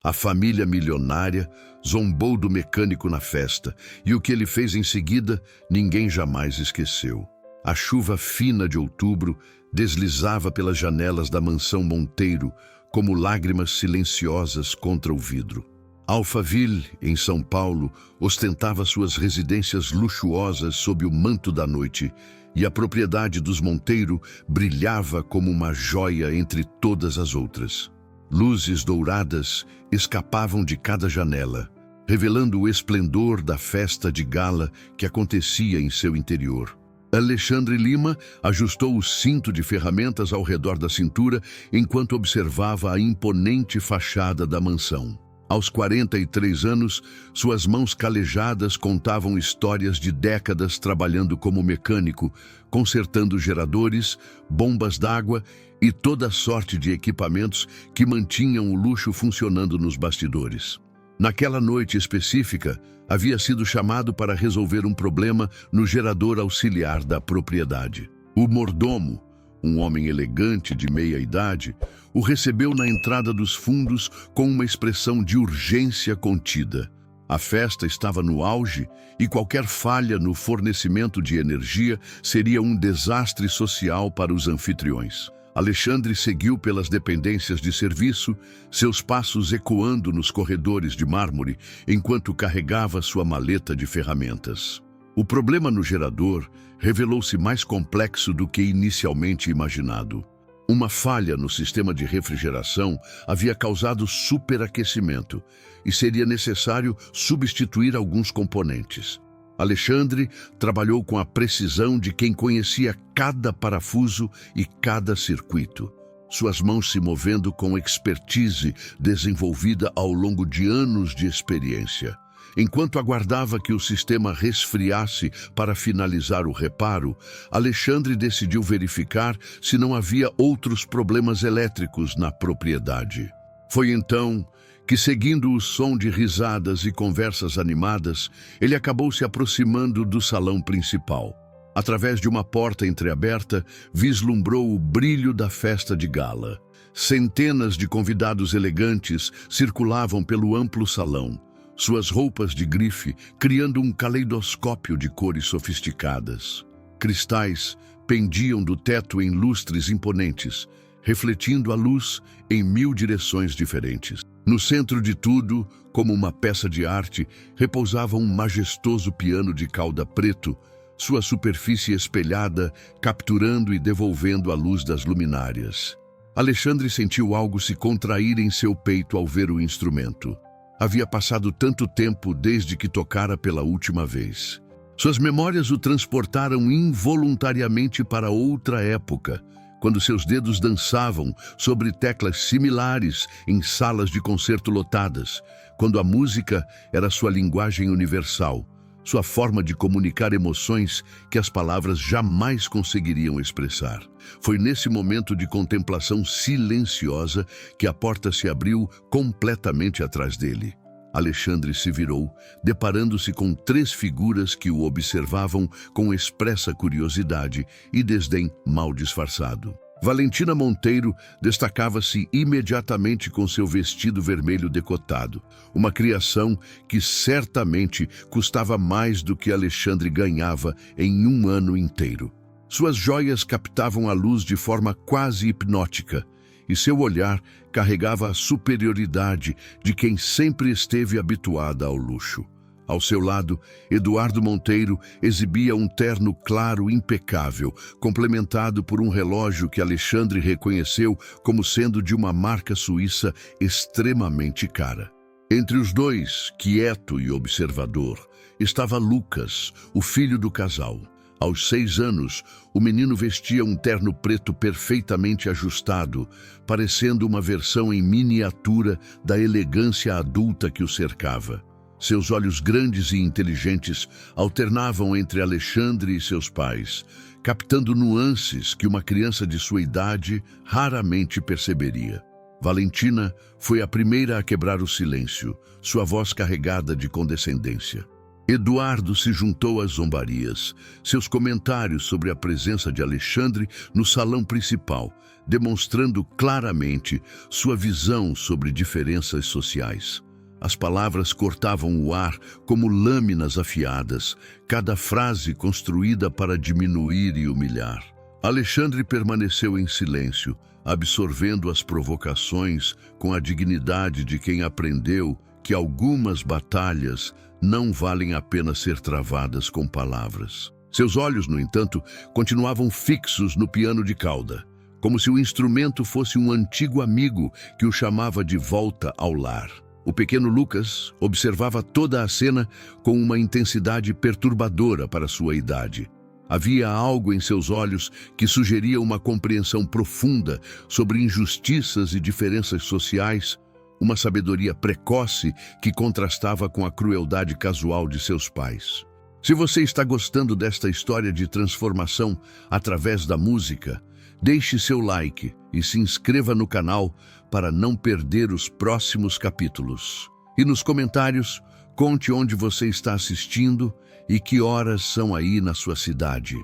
A família milionária zombou do mecânico na festa, e o que ele fez em seguida, ninguém jamais esqueceu. A chuva fina de outubro deslizava pelas janelas da mansão Monteiro, como lágrimas silenciosas contra o vidro. Alphaville, em São Paulo, ostentava suas residências luxuosas sob o manto da noite, e a propriedade dos Monteiro brilhava como uma joia entre todas as outras. Luzes douradas escapavam de cada janela, revelando o esplendor da festa de gala que acontecia em seu interior. Alexandre Lima ajustou o cinto de ferramentas ao redor da cintura enquanto observava a imponente fachada da mansão. Aos 43 anos, suas mãos calejadas contavam histórias de décadas trabalhando como mecânico, consertando geradores, bombas d'água e toda sorte de equipamentos que mantinham o luxo funcionando nos bastidores. Naquela noite específica, havia sido chamado para resolver um problema no gerador auxiliar da propriedade. O mordomo, um homem elegante de meia idade, o recebeu na entrada dos fundos com uma expressão de urgência contida. A festa estava no auge e qualquer falha no fornecimento de energia seria um desastre social para os anfitriões. Alexandre seguiu pelas dependências de serviço, seus passos ecoando nos corredores de mármore enquanto carregava sua maleta de ferramentas. O problema no gerador revelou-se mais complexo do que inicialmente imaginado. Uma falha no sistema de refrigeração havia causado superaquecimento e seria necessário substituir alguns componentes. Alexandre trabalhou com a precisão de quem conhecia cada parafuso e cada circuito, suas mãos se movendo com expertise desenvolvida ao longo de anos de experiência. Enquanto aguardava que o sistema resfriasse para finalizar o reparo, Alexandre decidiu verificar se não havia outros problemas elétricos na propriedade. Foi então que, seguindo o som de risadas e conversas animadas, ele acabou se aproximando do salão principal. Através de uma porta entreaberta, vislumbrou o brilho da festa de gala. Centenas de convidados elegantes circulavam pelo amplo salão, suas roupas de grife criando um caleidoscópio de cores sofisticadas. Cristais pendiam do teto em lustres imponentes, refletindo a luz em 1000 direções diferentes. No centro de tudo, como uma peça de arte, repousava um majestoso piano de cauda preto, sua superfície espelhada, capturando e devolvendo a luz das luminárias. Alexandre sentiu algo se contrair em seu peito ao ver o instrumento. Havia passado tanto tempo desde que tocara pela última vez. Suas memórias o transportaram involuntariamente para outra época, quando seus dedos dançavam sobre teclas similares em salas de concerto lotadas, quando a música era sua linguagem universal, sua forma de comunicar emoções que as palavras jamais conseguiriam expressar. Foi nesse momento de contemplação silenciosa que a porta se abriu completamente atrás dele. Alexandre se virou, deparando-se com 3 figuras que o observavam com expressa curiosidade e desdém mal disfarçado. Valentina Monteiro destacava-se imediatamente com seu vestido vermelho decotado, uma criação que certamente custava mais do que Alexandre ganhava em um ano inteiro. Suas joias captavam a luz de forma quase hipnótica, e seu olhar carregava a superioridade de quem sempre esteve habituada ao luxo. Ao seu lado, Eduardo Monteiro exibia um terno claro impecável, complementado por um relógio que Alexandre reconheceu como sendo de uma marca suíça extremamente cara. Entre os dois, quieto e observador, estava Lucas, o filho do casal. Aos 6 anos, o menino vestia um terno preto perfeitamente ajustado, parecendo uma versão em miniatura da elegância adulta que o cercava. Seus olhos grandes e inteligentes alternavam entre Alexandre e seus pais, captando nuances que uma criança de sua idade raramente perceberia. Valentina foi a primeira a quebrar o silêncio, sua voz carregada de condescendência. Eduardo se juntou às zombarias. Seus comentários sobre a presença de Alexandre no salão principal, demonstrando claramente sua visão sobre diferenças sociais. As palavras cortavam o ar como lâminas afiadas, cada frase construída para diminuir e humilhar. Alexandre permaneceu em silêncio, absorvendo as provocações com a dignidade de quem aprendeu que algumas batalhas não valem a pena ser travadas com palavras. Seus olhos, no entanto, continuavam fixos no piano de cauda, como se o instrumento fosse um antigo amigo que o chamava de volta ao lar. O pequeno Lucas observava toda a cena com uma intensidade perturbadora para sua idade. Havia algo em seus olhos que sugeria uma compreensão profunda sobre injustiças e diferenças sociais, uma sabedoria precoce que contrastava com a crueldade casual de seus pais. Se você está gostando desta história de transformação através da música, deixe seu like e se inscreva no canal para não perder os próximos capítulos. E nos comentários, conte onde você está assistindo e que horas são aí na sua cidade.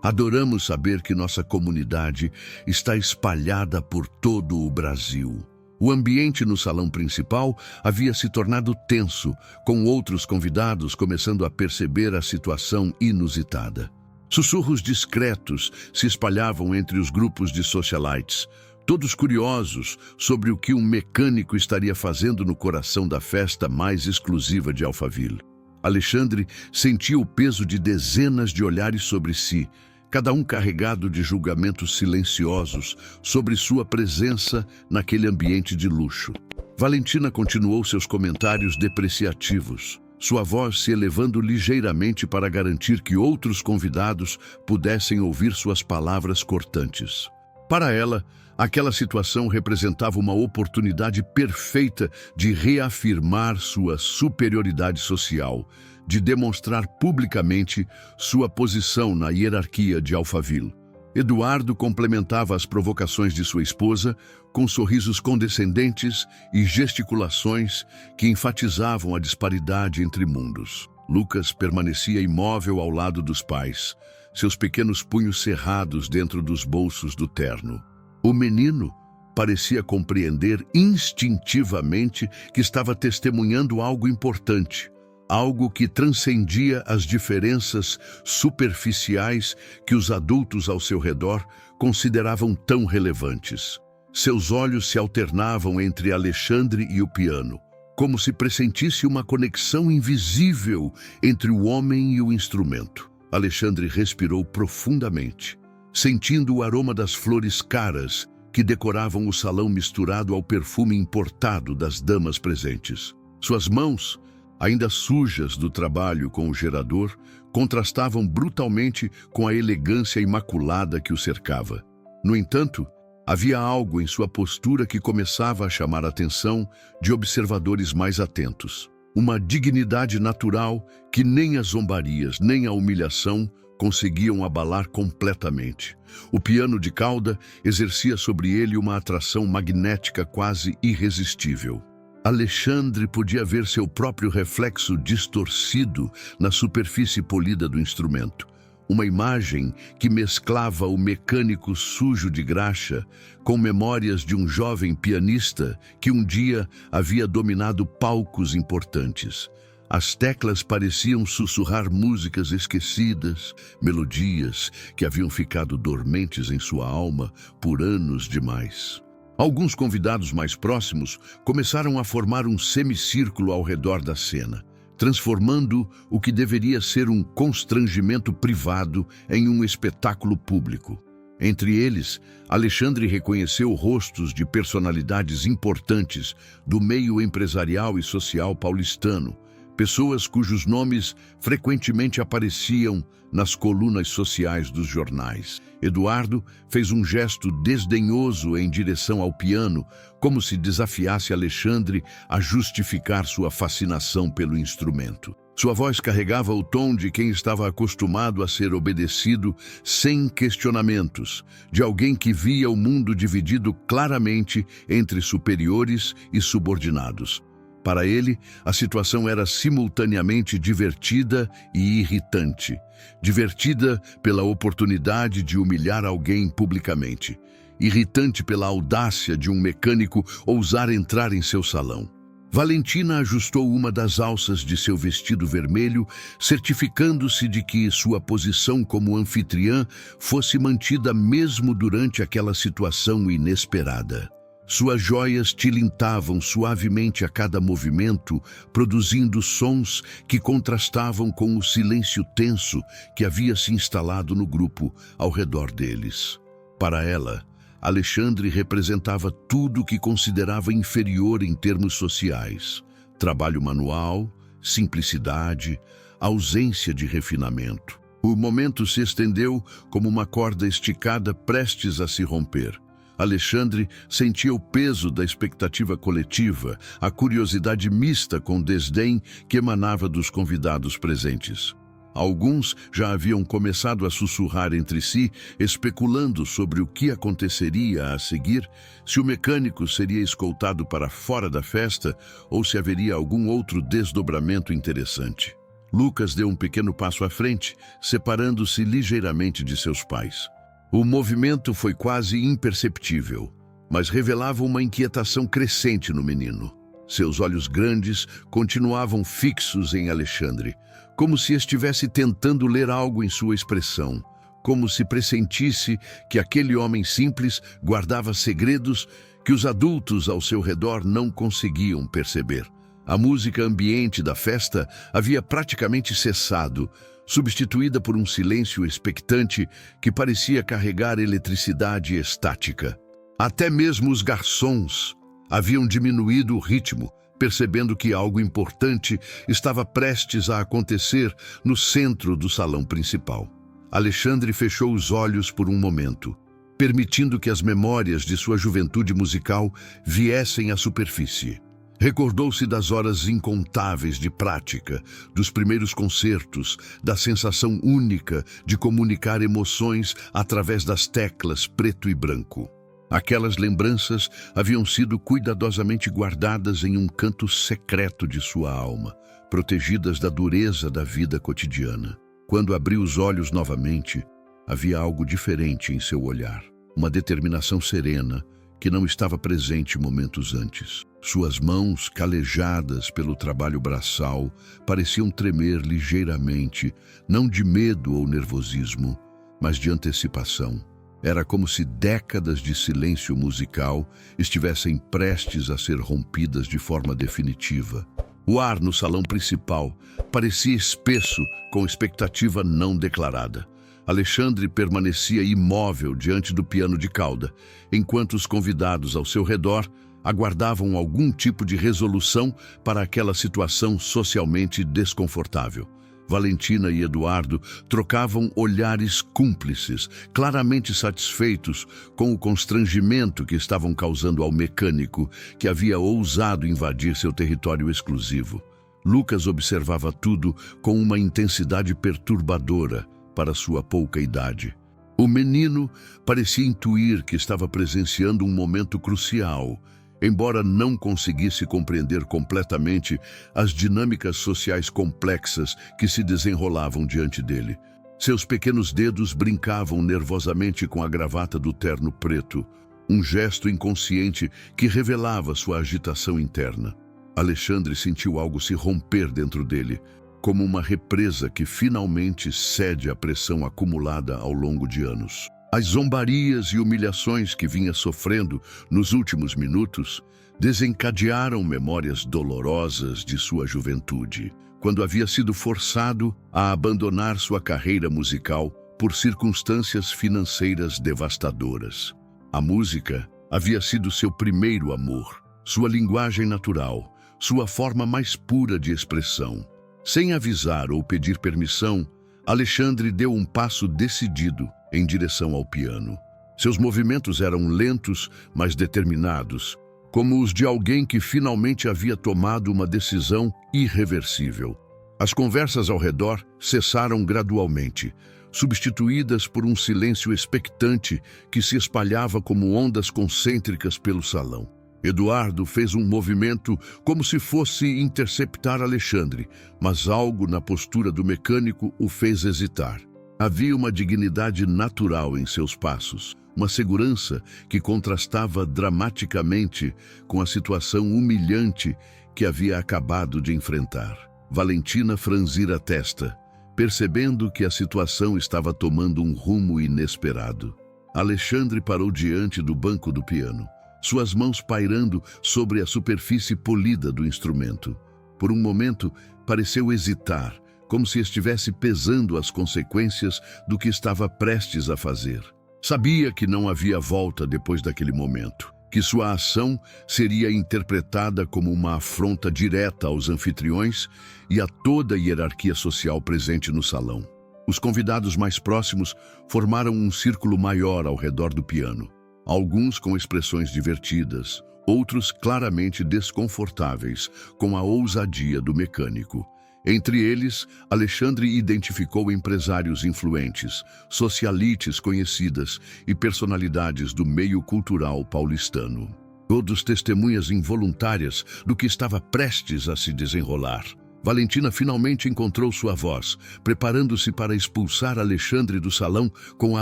Adoramos saber que nossa comunidade está espalhada por todo o Brasil. O ambiente no salão principal havia se tornado tenso, com outros convidados começando a perceber a situação inusitada. Sussurros discretos se espalhavam entre os grupos de socialites, todos curiosos sobre o que um mecânico estaria fazendo no coração da festa mais exclusiva de Alphaville. Alexandre sentia o peso de dezenas de olhares sobre si, cada um carregado de julgamentos silenciosos sobre sua presença naquele ambiente de luxo. Valentina continuou seus comentários depreciativos, sua voz se elevando ligeiramente para garantir que outros convidados pudessem ouvir suas palavras cortantes. Para ela, aquela situação representava uma oportunidade perfeita de reafirmar sua superioridade social, de demonstrar publicamente sua posição na hierarquia de Alphaville. Eduardo complementava as provocações de sua esposa com sorrisos condescendentes e gesticulações que enfatizavam a disparidade entre mundos. Lucas permanecia imóvel ao lado dos pais, seus pequenos punhos cerrados dentro dos bolsos do terno. O menino parecia compreender instintivamente que estava testemunhando algo importante, algo que transcendia as diferenças superficiais que os adultos ao seu redor consideravam tão relevantes. Seus olhos se alternavam entre Alexandre e o piano, como se pressentisse uma conexão invisível entre o homem e o instrumento. Alexandre respirou profundamente, sentindo o aroma das flores caras que decoravam o salão misturado ao perfume importado das damas presentes. Suas mãos, ainda sujas do trabalho com o gerador, contrastavam brutalmente com a elegância imaculada que o cercava. No entanto, havia algo em sua postura que começava a chamar a atenção de observadores mais atentos. Uma dignidade natural que nem as zombarias nem a humilhação conseguiam abalar completamente. O piano de cauda exercia sobre ele uma atração magnética quase irresistível. Alexandre podia ver seu próprio reflexo distorcido na superfície polida do instrumento. Uma imagem que mesclava o mecânico sujo de graxa com memórias de um jovem pianista que um dia havia dominado palcos importantes. As teclas pareciam sussurrar músicas esquecidas, melodias que haviam ficado dormentes em sua alma por anos demais. Alguns convidados mais próximos começaram a formar um semicírculo ao redor da cena, transformando o que deveria ser um constrangimento privado em um espetáculo público. Entre eles, Alexandre reconheceu rostos de personalidades importantes do meio empresarial e social paulistano, pessoas cujos nomes frequentemente apareciam nas colunas sociais dos jornais. Eduardo fez um gesto desdenhoso em direção ao piano, como se desafiasse Alexandre a justificar sua fascinação pelo instrumento. Sua voz carregava o tom de quem estava acostumado a ser obedecido sem questionamentos, de alguém que via o mundo dividido claramente entre superiores e subordinados. Para ele, a situação era simultaneamente divertida e irritante. Divertida pela oportunidade de humilhar alguém publicamente. Irritante pela audácia de um mecânico ousar entrar em seu salão. Valentina ajustou uma das alças de seu vestido vermelho, certificando-se de que sua posição como anfitriã fosse mantida mesmo durante aquela situação inesperada. Suas joias tilintavam suavemente a cada movimento, produzindo sons que contrastavam com o silêncio tenso que havia se instalado no grupo ao redor deles. Para ela, Alexandre representava tudo o que considerava inferior em termos sociais: trabalho manual, simplicidade, ausência de refinamento. O momento se estendeu como uma corda esticada prestes a se romper. Alexandre sentia o peso da expectativa coletiva, a curiosidade mista com desdém que emanava dos convidados presentes. Alguns já haviam começado a sussurrar entre si, especulando sobre o que aconteceria a seguir, se o mecânico seria escoltado para fora da festa ou se haveria algum outro desdobramento interessante. Lucas deu um pequeno passo à frente, separando-se ligeiramente de seus pais. O movimento foi quase imperceptível, mas revelava uma inquietação crescente no menino. Seus olhos grandes continuavam fixos em Alexandre, como se estivesse tentando ler algo em sua expressão, como se pressentisse que aquele homem simples guardava segredos que os adultos ao seu redor não conseguiam perceber. A música ambiente da festa havia praticamente cessado, substituída por um silêncio expectante que parecia carregar eletricidade estática. Até mesmo os garçons haviam diminuído o ritmo, percebendo que algo importante estava prestes a acontecer no centro do salão principal. Alexandre fechou os olhos por um momento, permitindo que as memórias de sua juventude musical viessem à superfície. Recordou-se das horas incontáveis de prática, dos primeiros concertos, da sensação única de comunicar emoções através das teclas preto e branco. Aquelas lembranças haviam sido cuidadosamente guardadas em um canto secreto de sua alma, protegidas da dureza da vida cotidiana. Quando abriu os olhos novamente, havia algo diferente em seu olhar, uma determinação serena que não estava presente momentos antes. Suas mãos, calejadas pelo trabalho braçal, pareciam tremer ligeiramente, não de medo ou nervosismo, mas de antecipação. Era como se décadas de silêncio musical estivessem prestes a ser rompidas de forma definitiva. O ar no salão principal parecia espesso, com expectativa não declarada. Alexandre permanecia imóvel diante do piano de cauda, enquanto os convidados ao seu redor aguardavam algum tipo de resolução para aquela situação socialmente desconfortável. Valentina e Eduardo trocavam olhares cúmplices, claramente satisfeitos com o constrangimento que estavam causando ao mecânico que havia ousado invadir seu território exclusivo. Lucas observava tudo com uma intensidade perturbadora para sua pouca idade. O menino parecia intuir que estava presenciando um momento crucial, embora não conseguisse compreender completamente as dinâmicas sociais complexas que se desenrolavam diante dele. Seus pequenos dedos brincavam nervosamente com a gravata do terno preto, um gesto inconsciente que revelava sua agitação interna. Alexandre sentiu algo se romper dentro dele, como uma represa que finalmente cede à pressão acumulada ao longo de anos. As zombarias e humilhações que vinha sofrendo nos últimos minutos desencadearam memórias dolorosas de sua juventude, quando havia sido forçado a abandonar sua carreira musical por circunstâncias financeiras devastadoras. A música havia sido seu primeiro amor, sua linguagem natural, sua forma mais pura de expressão. Sem avisar ou pedir permissão, Alexandre deu um passo decidido em direção ao piano. Seus movimentos eram lentos, mas determinados, como os de alguém que finalmente havia tomado uma decisão irreversível. As conversas ao redor cessaram gradualmente, substituídas por um silêncio expectante que se espalhava como ondas concêntricas pelo salão. Eduardo fez um movimento como se fosse interceptar Alexandre, mas algo na postura do mecânico o fez hesitar. Havia uma dignidade natural em seus passos, uma segurança que contrastava dramaticamente com a situação humilhante que havia acabado de enfrentar. Valentina franzira a testa, percebendo que a situação estava tomando um rumo inesperado. Alexandre parou diante do banco do piano, suas mãos pairando sobre a superfície polida do instrumento. Por um momento, pareceu hesitar, como se estivesse pesando as consequências do que estava prestes a fazer. Sabia que não havia volta depois daquele momento, que sua ação seria interpretada como uma afronta direta aos anfitriões e a toda a hierarquia social presente no salão. Os convidados mais próximos formaram um círculo maior ao redor do piano. Alguns com expressões divertidas, outros claramente desconfortáveis com a ousadia do mecânico. Entre eles, Alexandre identificou empresários influentes, socialites conhecidas e personalidades do meio cultural paulistano. Todos testemunhas involuntárias do que estava prestes a se desenrolar. Valentina finalmente encontrou sua voz, preparando-se para expulsar Alexandre do salão com a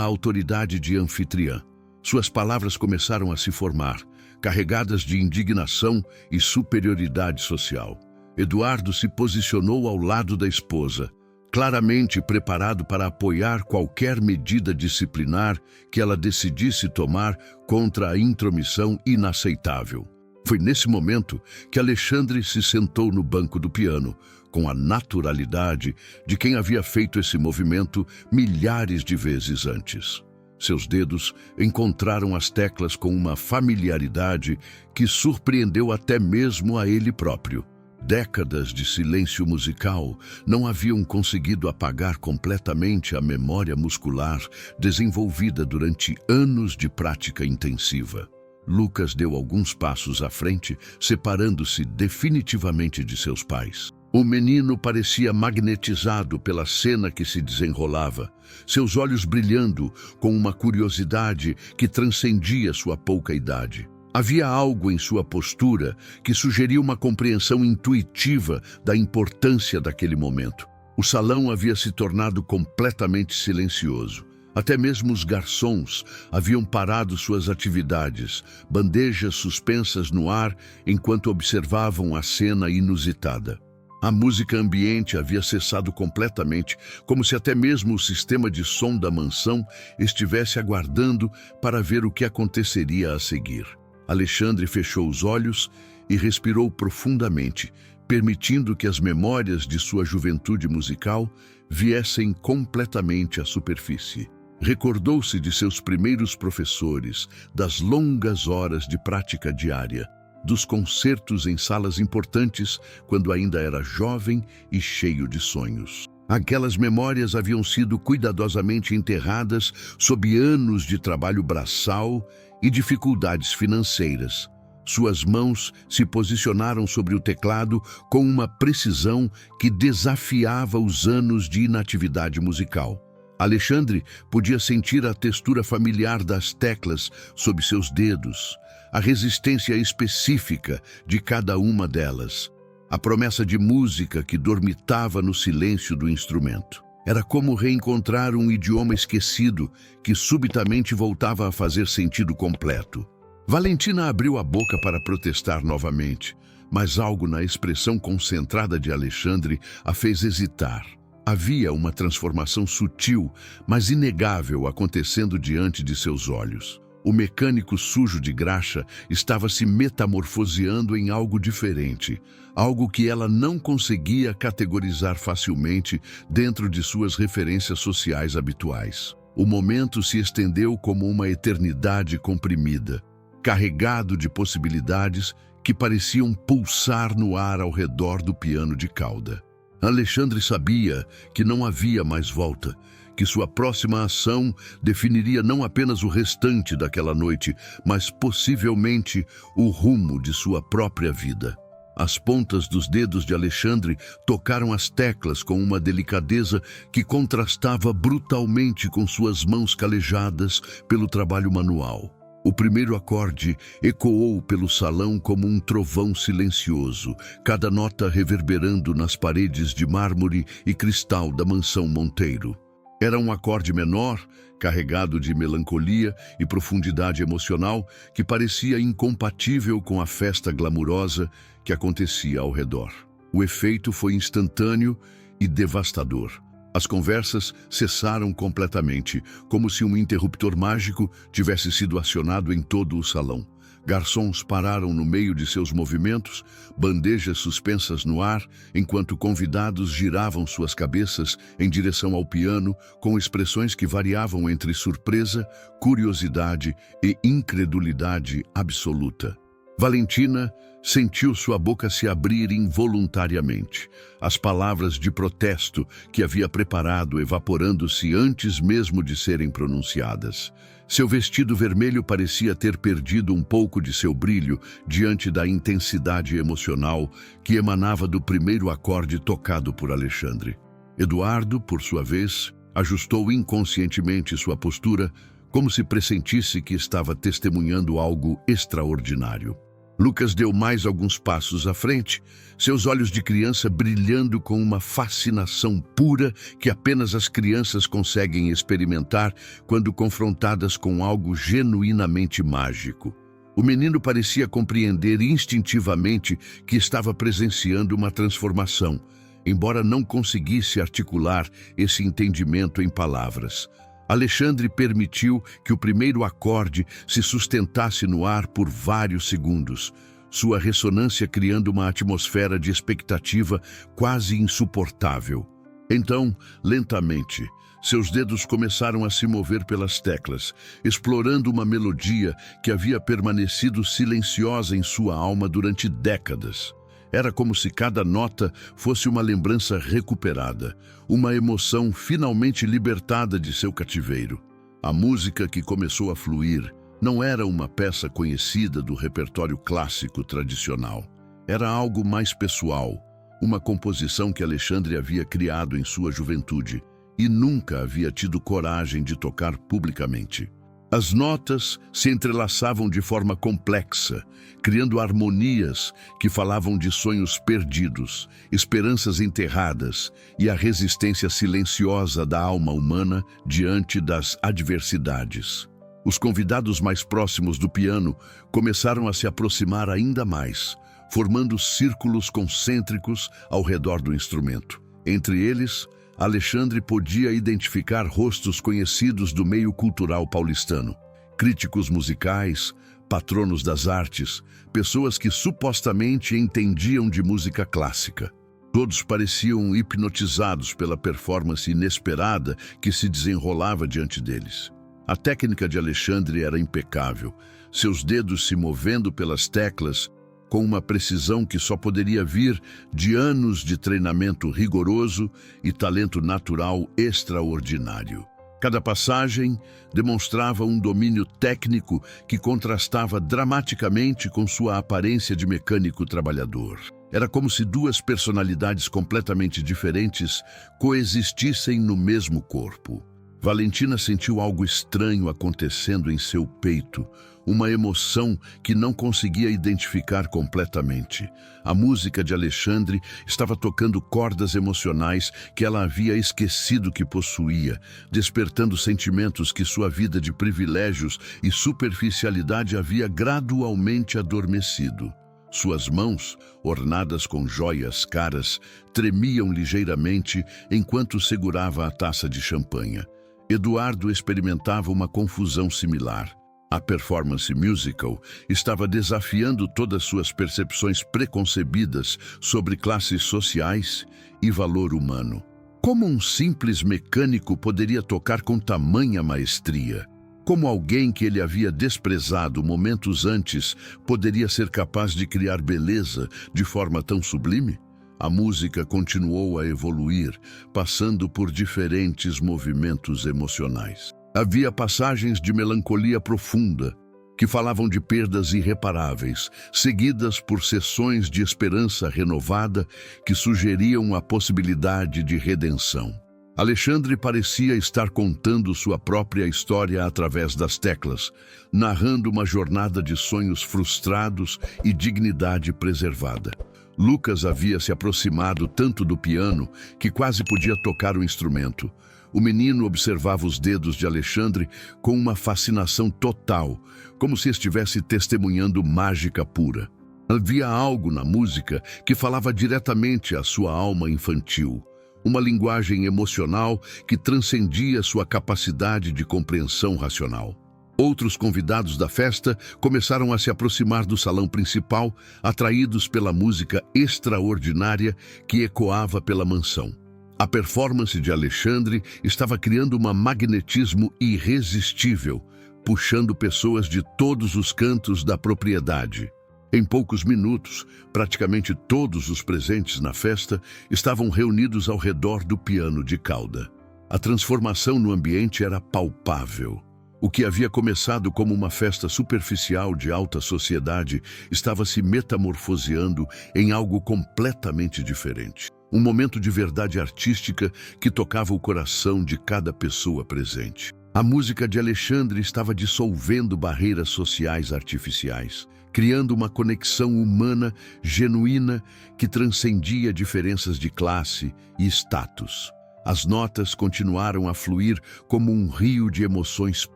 autoridade de anfitriã. Suas palavras começaram a se formar, carregadas de indignação e superioridade social. Eduardo se posicionou ao lado da esposa, claramente preparado para apoiar qualquer medida disciplinar que ela decidisse tomar contra a intromissão inaceitável. Foi nesse momento que Alexandre se sentou no banco do piano, com a naturalidade de quem havia feito esse movimento milhares de vezes antes. Seus dedos encontraram as teclas com uma familiaridade que surpreendeu até mesmo a ele próprio. Décadas de silêncio musical não haviam conseguido apagar completamente a memória muscular desenvolvida durante anos de prática intensiva. Lucas deu alguns passos à frente, separando-se definitivamente de seus pais. O menino parecia magnetizado pela cena que se desenrolava, seus olhos brilhando com uma curiosidade que transcendia sua pouca idade. Havia algo em sua postura que sugeria uma compreensão intuitiva da importância daquele momento. O salão havia se tornado completamente silencioso. Até mesmo os garçons haviam parado suas atividades, bandejas suspensas no ar enquanto observavam a cena inusitada. A música ambiente havia cessado completamente, como se até mesmo o sistema de som da mansão estivesse aguardando para ver o que aconteceria a seguir. Alexandre fechou os olhos e respirou profundamente, permitindo que as memórias de sua juventude musical viessem completamente à superfície. Recordou-se de seus primeiros professores, das longas horas de prática diária, dos concertos em salas importantes quando ainda era jovem e cheio de sonhos. Aquelas memórias haviam sido cuidadosamente enterradas sob anos de trabalho braçal e dificuldades financeiras. Suas mãos se posicionaram sobre o teclado com uma precisão que desafiava os anos de inatividade musical. Alexandre podia sentir a textura familiar das teclas sob seus dedos, a resistência específica de cada uma delas, a promessa de música que dormitava no silêncio do instrumento. Era como reencontrar um idioma esquecido que subitamente voltava a fazer sentido completo. Valentina abriu a boca para protestar novamente, mas algo na expressão concentrada de Alexandre a fez hesitar. Havia uma transformação sutil, mas inegável acontecendo diante de seus olhos. O mecânico sujo de graxa estava se metamorfoseando em algo diferente, algo que ela não conseguia categorizar facilmente dentro de suas referências sociais habituais. O momento se estendeu como uma eternidade comprimida, carregado de possibilidades que pareciam pulsar no ar ao redor do piano de cauda. Alexandre sabia que não havia mais volta, que sua próxima ação definiria não apenas o restante daquela noite, mas possivelmente o rumo de sua própria vida. As pontas dos dedos de Alexandre tocaram as teclas com uma delicadeza que contrastava brutalmente com suas mãos calejadas pelo trabalho manual. O primeiro acorde ecoou pelo salão como um trovão silencioso, cada nota reverberando nas paredes de mármore e cristal da mansão Monteiro. Era um acorde menor, carregado de melancolia e profundidade emocional, que parecia incompatível com a festa glamurosa que acontecia ao redor. O efeito foi instantâneo e devastador. As conversas cessaram completamente, como se um interruptor mágico tivesse sido acionado em todo o salão. Garçons pararam no meio de seus movimentos, bandejas suspensas no ar, enquanto convidados giravam suas cabeças em direção ao piano com expressões que variavam entre surpresa, curiosidade e incredulidade absoluta. Valentina sentiu sua boca se abrir involuntariamente. As palavras de protesto que havia preparado evaporando-se antes mesmo de serem pronunciadas. Seu vestido vermelho parecia ter perdido um pouco de seu brilho diante da intensidade emocional que emanava do primeiro acorde tocado por Alexandre. Eduardo, por sua vez, ajustou inconscientemente sua postura, como se pressentisse que estava testemunhando algo extraordinário. Lucas deu mais alguns passos à frente, seus olhos de criança brilhando com uma fascinação pura que apenas as crianças conseguem experimentar quando confrontadas com algo genuinamente mágico. O menino parecia compreender instintivamente que estava presenciando uma transformação, embora não conseguisse articular esse entendimento em palavras. Alexandre permitiu que o primeiro acorde se sustentasse no ar por vários segundos, sua ressonância criando uma atmosfera de expectativa quase insuportável. Então, lentamente, seus dedos começaram a se mover pelas teclas, explorando uma melodia que havia permanecido silenciosa em sua alma durante décadas. Era como se cada nota fosse uma lembrança recuperada, uma emoção finalmente libertada de seu cativeiro. A música que começou a fluir não era uma peça conhecida do repertório clássico tradicional. Era algo mais pessoal, uma composição que Alexandre havia criado em sua juventude e nunca havia tido coragem de tocar publicamente. As notas se entrelaçavam de forma complexa, criando harmonias que falavam de sonhos perdidos, esperanças enterradas e a resistência silenciosa da alma humana diante das adversidades. Os convidados mais próximos do piano começaram a se aproximar ainda mais, formando círculos concêntricos ao redor do instrumento. Entre eles, Alexandre podia identificar rostos conhecidos do meio cultural paulistano, críticos musicais, patronos das artes, pessoas que supostamente entendiam de música clássica. Todos pareciam hipnotizados pela performance inesperada que se desenrolava diante deles. A técnica de Alexandre era impecável, seus dedos se movendo pelas teclas com uma precisão que só poderia vir de anos de treinamento rigoroso e talento natural extraordinário. Cada passagem demonstrava um domínio técnico que contrastava dramaticamente com sua aparência de mecânico trabalhador. Era como se duas personalidades completamente diferentes coexistissem no mesmo corpo. Valentina sentiu algo estranho acontecendo em seu peito, uma emoção que não conseguia identificar completamente. A música de Alexandre estava tocando cordas emocionais que ela havia esquecido que possuía, despertando sentimentos que sua vida de privilégios e superficialidade havia gradualmente adormecido. Suas mãos, ornadas com joias caras, tremiam ligeiramente enquanto segurava a taça de champanhe. Eduardo experimentava uma confusão similar. A performance musical estava desafiando todas suas percepções preconcebidas sobre classes sociais e valor humano. Como um simples mecânico poderia tocar com tamanha maestria? Como alguém que ele havia desprezado momentos antes poderia ser capaz de criar beleza de forma tão sublime? A música continuou a evoluir, passando por diferentes movimentos emocionais. Havia passagens de melancolia profunda, que falavam de perdas irreparáveis, seguidas por sessões de esperança renovada que sugeriam a possibilidade de redenção. Alexandre parecia estar contando sua própria história através das teclas, narrando uma jornada de sonhos frustrados e dignidade preservada. Lucas havia se aproximado tanto do piano que quase podia tocar o instrumento. O menino observava os dedos de Alexandre com uma fascinação total, como se estivesse testemunhando mágica pura. Havia algo na música que falava diretamente à sua alma infantil. Uma linguagem emocional que transcendia sua capacidade de compreensão racional. Outros convidados da festa começaram a se aproximar do salão principal, atraídos pela música extraordinária que ecoava pela mansão. A performance de Alexandre estava criando um magnetismo irresistível, puxando pessoas de todos os cantos da propriedade. Em poucos minutos, praticamente todos os presentes na festa estavam reunidos ao redor do piano de cauda. A transformação no ambiente era palpável. O que havia começado como uma festa superficial de alta sociedade estava se metamorfoseando em algo completamente diferente. Um momento de verdade artística que tocava o coração de cada pessoa presente. A música de Alexandre estava dissolvendo barreiras sociais artificiais, criando uma conexão humana genuína que transcendia diferenças de classe e status. As notas continuaram a fluir como um rio de emoções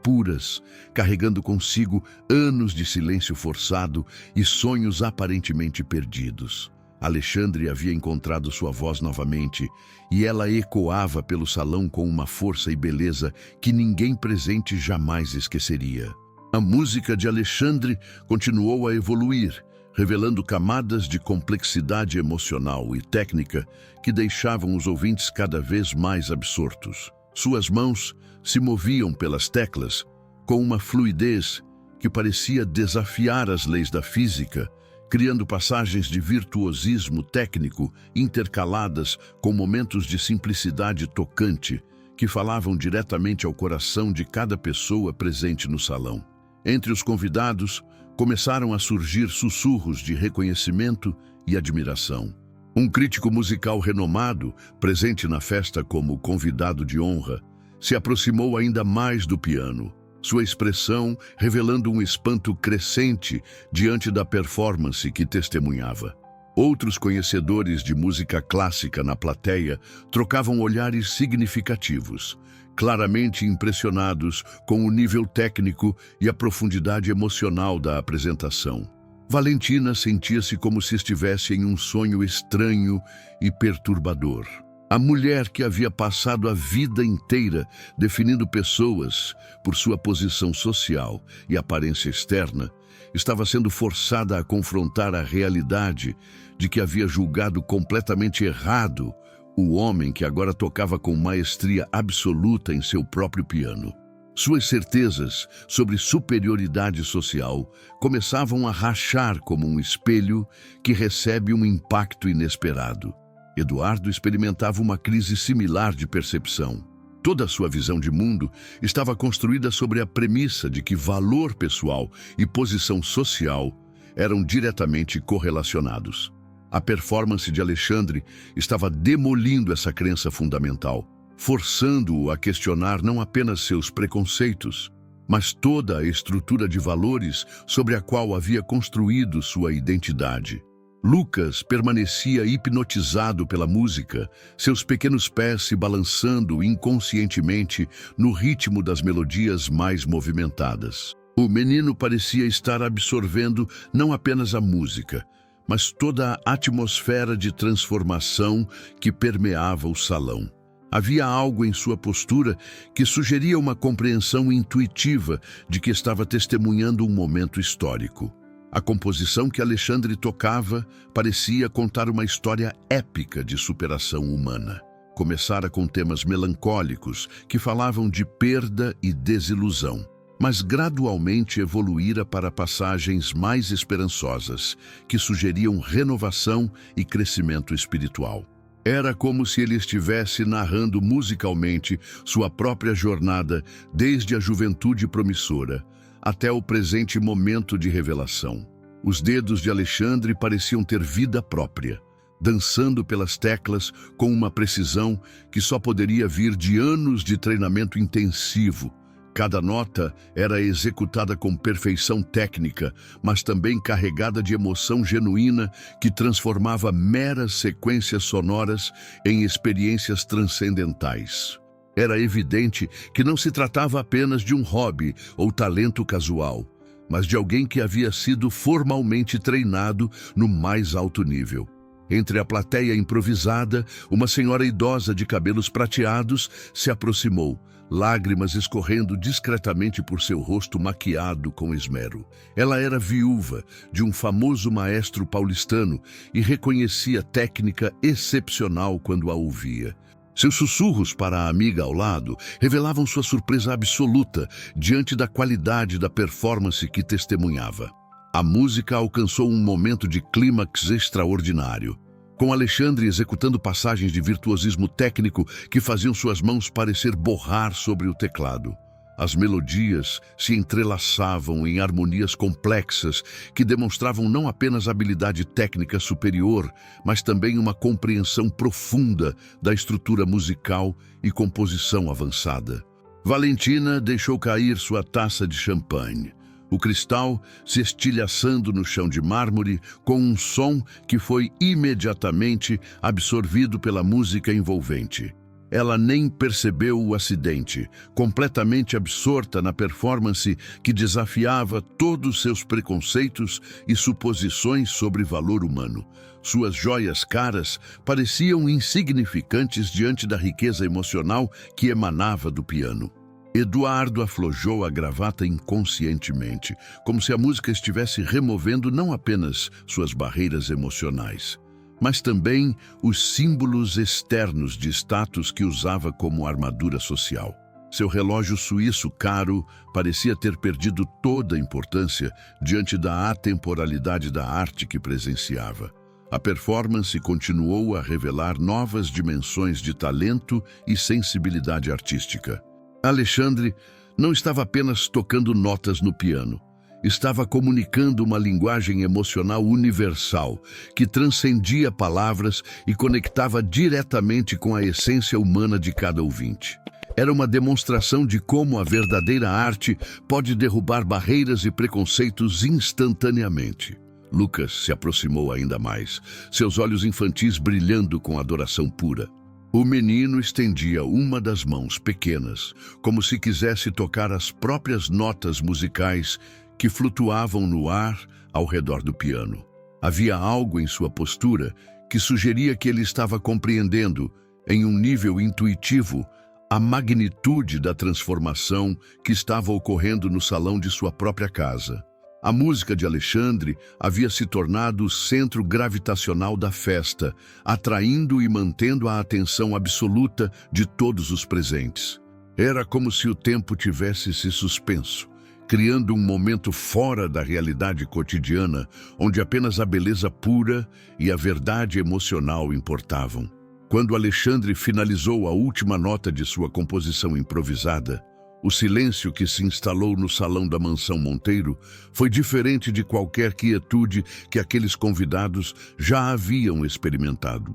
puras, carregando consigo anos de silêncio forçado e sonhos aparentemente perdidos. Alexandre havia encontrado sua voz novamente, e ela ecoava pelo salão com uma força e beleza que ninguém presente jamais esqueceria. A música de Alexandre continuou a evoluir, revelando camadas de complexidade emocional e técnica que deixavam os ouvintes cada vez mais absortos. Suas mãos se moviam pelas teclas com uma fluidez que parecia desafiar as leis da física, criando passagens de virtuosismo técnico intercaladas com momentos de simplicidade tocante que falavam diretamente ao coração de cada pessoa presente no salão. Entre os convidados, começaram a surgir sussurros de reconhecimento e admiração. Um crítico musical renomado, presente na festa como convidado de honra, se aproximou ainda mais do piano, sua expressão revelando um espanto crescente diante da performance que testemunhava. Outros conhecedores de música clássica na plateia trocavam olhares significativos, claramente impressionados com o nível técnico e a profundidade emocional da apresentação. Valentina sentia-se como se estivesse em um sonho estranho e perturbador. A mulher que havia passado a vida inteira definindo pessoas por sua posição social e aparência externa, estava sendo forçada a confrontar a realidade de que havia julgado completamente errado o homem que agora tocava com maestria absoluta em seu próprio piano. Suas certezas sobre superioridade social começavam a rachar como um espelho que recebe um impacto inesperado. Eduardo experimentava uma crise similar de percepção. Toda a sua visão de mundo estava construída sobre a premissa de que valor pessoal e posição social eram diretamente correlacionados. A performance de Alexandre estava demolindo essa crença fundamental, forçando-o a questionar não apenas seus preconceitos, mas toda a estrutura de valores sobre a qual havia construído sua identidade. Lucas permanecia hipnotizado pela música, seus pequenos pés se balançando inconscientemente no ritmo das melodias mais movimentadas. O menino parecia estar absorvendo não apenas a música, mas toda a atmosfera de transformação que permeava o salão. Havia algo em sua postura que sugeria uma compreensão intuitiva de que estava testemunhando um momento histórico. A composição que Alexandre tocava parecia contar uma história épica de superação humana. Começara com temas melancólicos que falavam de perda e desilusão, mas gradualmente evoluíra para passagens mais esperançosas, que sugeriam renovação e crescimento espiritual. Era como se ele estivesse narrando musicalmente sua própria jornada desde a juventude promissora até o presente momento de revelação. Os dedos de Alexandre pareciam ter vida própria, dançando pelas teclas com uma precisão que só poderia vir de anos de treinamento intensivo. Cada nota era executada com perfeição técnica, mas também carregada de emoção genuína que transformava meras sequências sonoras em experiências transcendentais. Era evidente que não se tratava apenas de um hobby ou talento casual, mas de alguém que havia sido formalmente treinado no mais alto nível. Entre a plateia improvisada, uma senhora idosa de cabelos prateados se aproximou, lágrimas escorrendo discretamente por seu rosto maquiado com esmero. Ela era viúva de um famoso maestro paulistano e reconhecia técnica excepcional quando a ouvia. Seus sussurros para a amiga ao lado revelavam sua surpresa absoluta diante da qualidade da performance que testemunhava. A música alcançou um momento de clímax extraordinário, com Alexandre executando passagens de virtuosismo técnico que faziam suas mãos parecer borrar sobre o teclado. As melodias se entrelaçavam em harmonias complexas que demonstravam não apenas habilidade técnica superior, mas também uma compreensão profunda da estrutura musical e composição avançada. Valentina deixou cair sua taça de champanhe, o cristal se estilhaçando no chão de mármore com um som que foi imediatamente absorvido pela música envolvente. Ela nem percebeu o acidente, completamente absorta na performance que desafiava todos seus preconceitos e suposições sobre valor humano. Suas joias caras pareciam insignificantes diante da riqueza emocional que emanava do piano. Eduardo aflojou a gravata inconscientemente, como se a música estivesse removendo não apenas suas barreiras emocionais, mas também os símbolos externos de status que usava como armadura social. Seu relógio suíço caro parecia ter perdido toda a importância diante da atemporalidade da arte que presenciava. A performance continuou a revelar novas dimensões de talento e sensibilidade artística. Alexandre não estava apenas tocando notas no piano. Estava comunicando uma linguagem emocional universal que transcendia palavras e conectava diretamente com a essência humana de cada ouvinte. Era uma demonstração de como a verdadeira arte pode derrubar barreiras e preconceitos instantaneamente. Lucas se aproximou ainda mais, seus olhos infantis brilhando com adoração pura. O menino estendia uma das mãos pequenas, como se quisesse tocar as próprias notas musicais que flutuavam no ar ao redor do piano. Havia algo em sua postura que sugeria que ele estava compreendendo, em um nível intuitivo, a magnitude da transformação que estava ocorrendo no salão de sua própria casa. A música de Alexandre havia se tornado o centro gravitacional da festa, atraindo e mantendo a atenção absoluta de todos os presentes. Era como se o tempo tivesse se suspenso, criando um momento fora da realidade cotidiana, onde apenas a beleza pura e a verdade emocional importavam. Quando Alexandre finalizou a última nota de sua composição improvisada, o silêncio que se instalou no salão da mansão Monteiro foi diferente de qualquer quietude que aqueles convidados já haviam experimentado.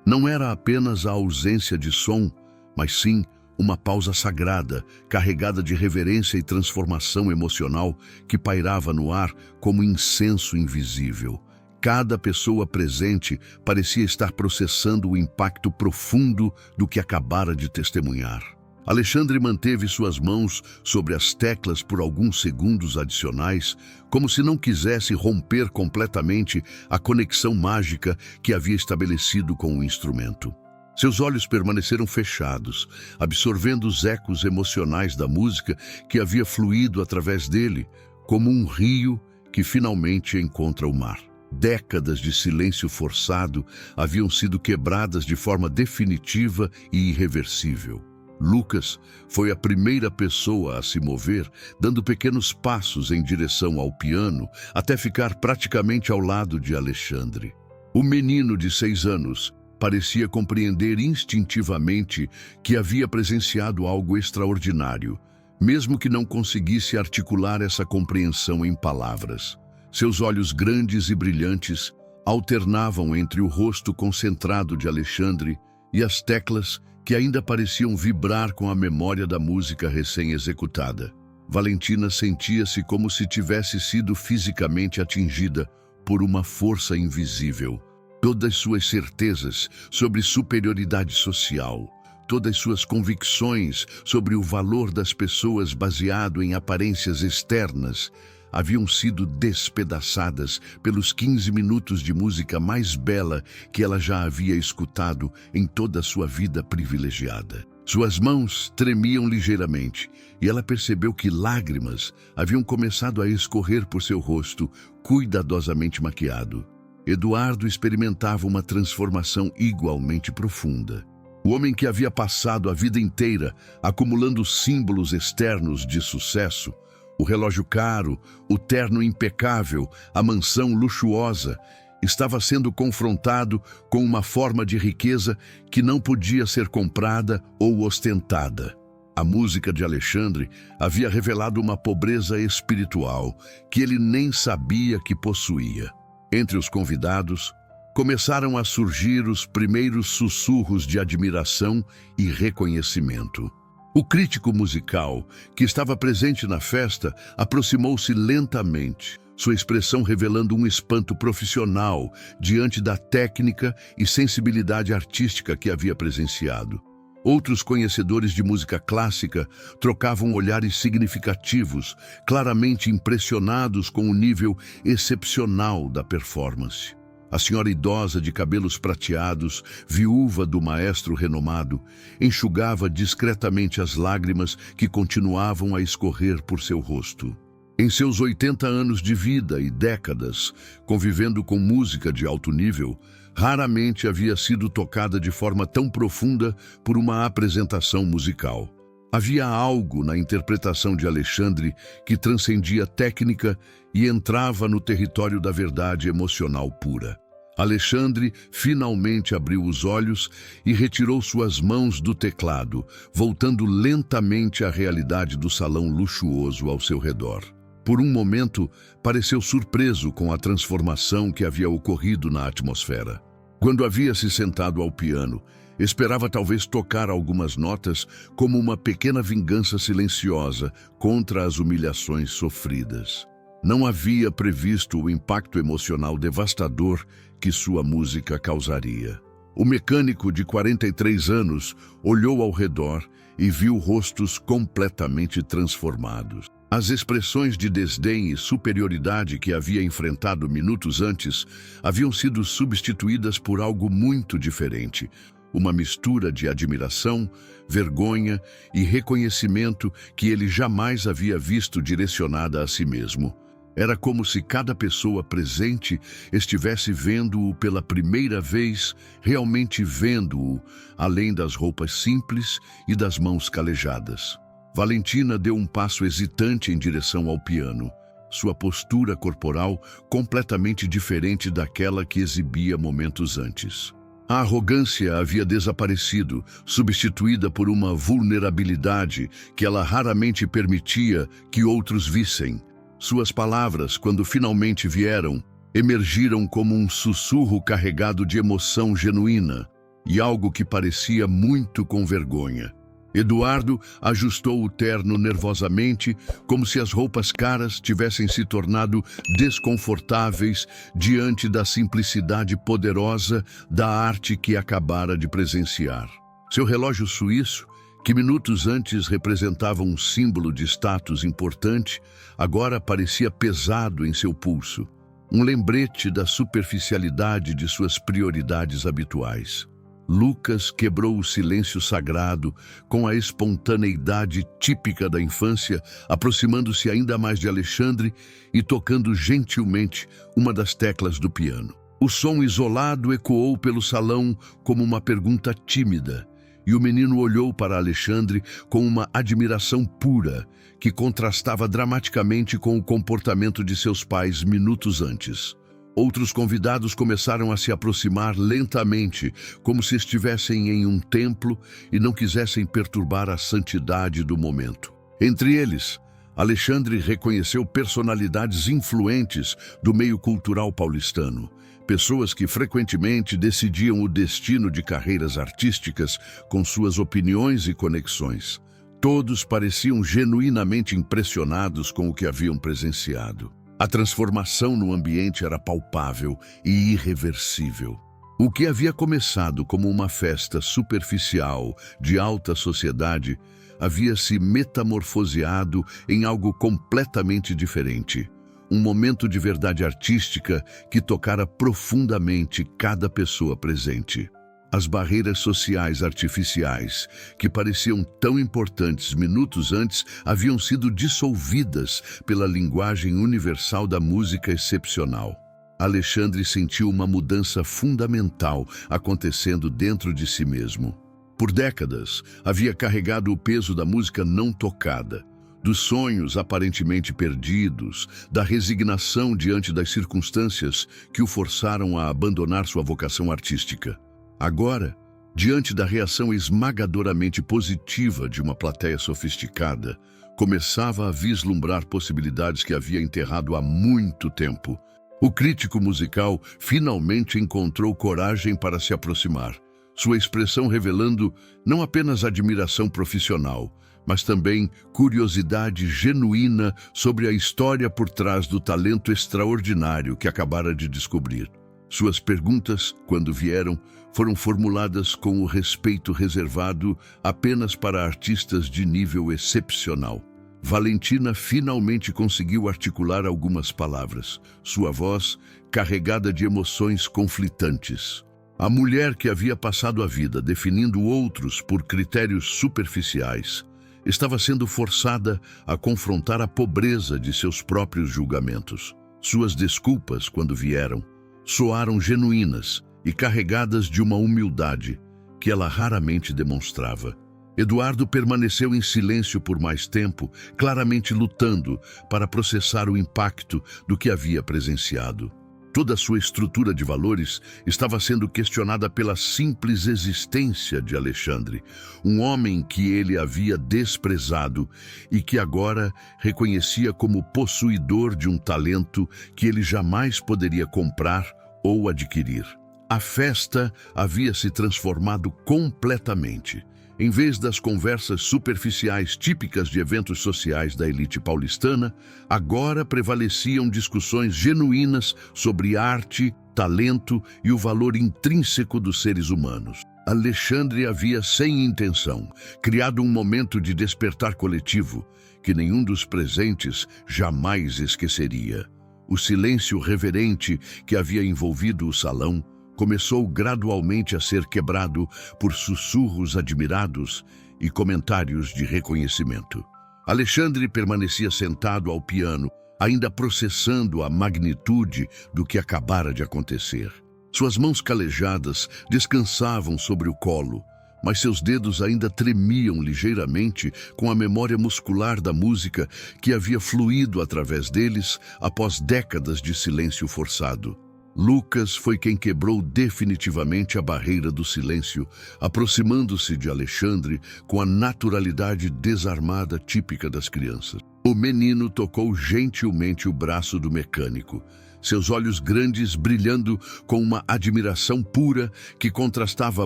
Não era apenas a ausência de som, mas sim uma pausa sagrada, carregada de reverência e transformação emocional que pairava no ar como incenso invisível. Cada pessoa presente parecia estar processando o impacto profundo do que acabara de testemunhar. Alexandre manteve suas mãos sobre as teclas por alguns segundos adicionais, como se não quisesse romper completamente a conexão mágica que havia estabelecido com o instrumento. Seus olhos permaneceram fechados, absorvendo os ecos emocionais da música que havia fluído através dele, como um rio que finalmente encontra o mar. Décadas de silêncio forçado haviam sido quebradas de forma definitiva e irreversível. Lucas foi a primeira pessoa a se mover, dando pequenos passos em direção ao piano, até ficar praticamente ao lado de Alexandre. O menino de 6 anos parecia compreender instintivamente que havia presenciado algo extraordinário, mesmo que não conseguisse articular essa compreensão em palavras. Seus olhos grandes e brilhantes alternavam entre o rosto concentrado de Alexandre e as teclas que ainda pareciam vibrar com a memória da música recém-executada. Valentina sentia-se como se tivesse sido fisicamente atingida por uma força invisível. Todas suas certezas sobre superioridade social, todas suas convicções sobre o valor das pessoas baseado em aparências externas, haviam sido despedaçadas pelos 15 minutos de música mais bela que ela já havia escutado em toda a sua vida privilegiada. Suas mãos tremiam ligeiramente e ela percebeu que lágrimas haviam começado a escorrer por seu rosto, cuidadosamente maquiado. Eduardo experimentava uma transformação igualmente profunda. O homem que havia passado a vida inteira acumulando símbolos externos de sucesso, o relógio caro, o terno impecável, a mansão luxuosa, estava sendo confrontado com uma forma de riqueza que não podia ser comprada ou ostentada. A música de Alexandre havia revelado uma pobreza espiritual que ele nem sabia que possuía. Entre os convidados, começaram a surgir os primeiros sussurros de admiração e reconhecimento. O crítico musical, que estava presente na festa, aproximou-se lentamente, sua expressão revelando um espanto profissional diante da técnica e sensibilidade artística que havia presenciado. Outros conhecedores de música clássica trocavam olhares significativos, claramente impressionados com o nível excepcional da performance. A senhora idosa de cabelos prateados, viúva do maestro renomado, enxugava discretamente as lágrimas que continuavam a escorrer por seu rosto. Em seus 80 anos de vida e décadas, convivendo com música de alto nível, raramente havia sido tocada de forma tão profunda por uma apresentação musical. Havia algo na interpretação de Alexandre que transcendia técnica e entrava no território da verdade emocional pura. Alexandre finalmente abriu os olhos e retirou suas mãos do teclado, voltando lentamente à realidade do salão luxuoso ao seu redor. Por um momento, pareceu surpreso com a transformação que havia ocorrido na atmosfera. Quando havia se sentado ao piano, esperava talvez tocar algumas notas como uma pequena vingança silenciosa contra as humilhações sofridas. Não havia previsto o impacto emocional devastador que sua música causaria. O mecânico de 43 anos olhou ao redor e viu rostos completamente transformados. As expressões de desdém e superioridade que havia enfrentado minutos antes haviam sido substituídas por algo muito diferente. Uma mistura de admiração, vergonha e reconhecimento que ele jamais havia visto direcionada a si mesmo. Era como se cada pessoa presente estivesse vendo-o pela primeira vez, realmente vendo-o, além das roupas simples e das mãos calejadas. Valentina deu um passo hesitante em direção ao piano, sua postura corporal completamente diferente daquela que exibia momentos antes. A arrogância havia desaparecido, substituída por uma vulnerabilidade que ela raramente permitia que outros vissem. Suas palavras, quando finalmente vieram, emergiram como um sussurro carregado de emoção genuína e algo que parecia muito com vergonha. Eduardo ajustou o terno nervosamente, como se as roupas caras tivessem se tornado desconfortáveis diante da simplicidade poderosa da arte que acabara de presenciar. Seu relógio suíço, que minutos antes representava um símbolo de status importante, agora parecia pesado em seu pulso, um lembrete da superficialidade de suas prioridades habituais. Lucas quebrou o silêncio sagrado com a espontaneidade típica da infância, aproximando-se ainda mais de Alexandre e tocando gentilmente uma das teclas do piano. O som isolado ecoou pelo salão como uma pergunta tímida, e o menino olhou para Alexandre com uma admiração pura que contrastava dramaticamente com o comportamento de seus pais minutos antes. Outros convidados começaram a se aproximar lentamente, como se estivessem em um templo e não quisessem perturbar a santidade do momento. Entre eles, Alexandre reconheceu personalidades influentes do meio cultural paulistano, Pessoas que frequentemente decidiam o destino de carreiras artísticas com suas opiniões e conexões. Todos pareciam genuinamente impressionados com o que haviam presenciado. A transformação no ambiente era palpável e irreversível. O que havia começado como uma festa superficial de alta sociedade havia se metamorfoseado em algo completamente diferente. Um momento de verdade artística que tocara profundamente cada pessoa presente. As barreiras sociais artificiais, que pareciam tão importantes minutos antes, haviam sido dissolvidas pela linguagem universal da música excepcional. Alexandre sentiu uma mudança fundamental acontecendo dentro de si mesmo. Por décadas, havia carregado o peso da música não tocada, dos sonhos aparentemente perdidos, da resignação diante das circunstâncias que o forçaram a abandonar sua vocação artística. Agora, diante da reação esmagadoramente positiva de uma plateia sofisticada, começava a vislumbrar possibilidades que havia enterrado há muito tempo. O crítico musical finalmente encontrou coragem para se aproximar, sua expressão revelando não apenas admiração profissional, mas também curiosidade genuína sobre a história por trás do talento extraordinário que acabara de descobrir. Suas perguntas, quando vieram, foram formuladas com o respeito reservado apenas para artistas de nível excepcional. Valentina finalmente conseguiu articular algumas palavras, sua voz carregada de emoções conflitantes. A mulher que havia passado a vida definindo outros por critérios superficiais estava sendo forçada a confrontar a pobreza de seus próprios julgamentos. Suas desculpas, quando vieram, soaram genuínas e carregadas de uma humildade que ela raramente demonstrava. Eduardo permaneceu em silêncio por mais tempo, claramente lutando para processar o impacto do que havia presenciado. Toda a sua estrutura de valores estava sendo questionada pela simples existência de Alexandre, um homem que ele havia desprezado e que agora reconhecia como possuidor de um talento que ele jamais poderia comprar ou adquirir. A festa havia se transformado completamente. Em vez das conversas superficiais típicas de eventos sociais da elite paulistana, agora prevaleciam discussões genuínas sobre arte, talento e o valor intrínseco dos seres humanos. Alexandre havia, sem intenção, criado um momento de despertar coletivo que nenhum dos presentes jamais esqueceria. O silêncio reverente que havia envolvido o salão começou gradualmente a ser quebrado por sussurros admirados e comentários de reconhecimento. Alexandre permanecia sentado ao piano, ainda processando a magnitude do que acabara de acontecer. Suas mãos calejadas descansavam sobre o colo, mas seus dedos ainda tremiam ligeiramente com a memória muscular da música que havia fluído através deles após décadas de silêncio forçado. Lucas foi quem quebrou definitivamente a barreira do silêncio, aproximando-se de Alexandre com a naturalidade desarmada típica das crianças. O menino tocou gentilmente o braço do mecânico, seus olhos grandes brilhando com uma admiração pura que contrastava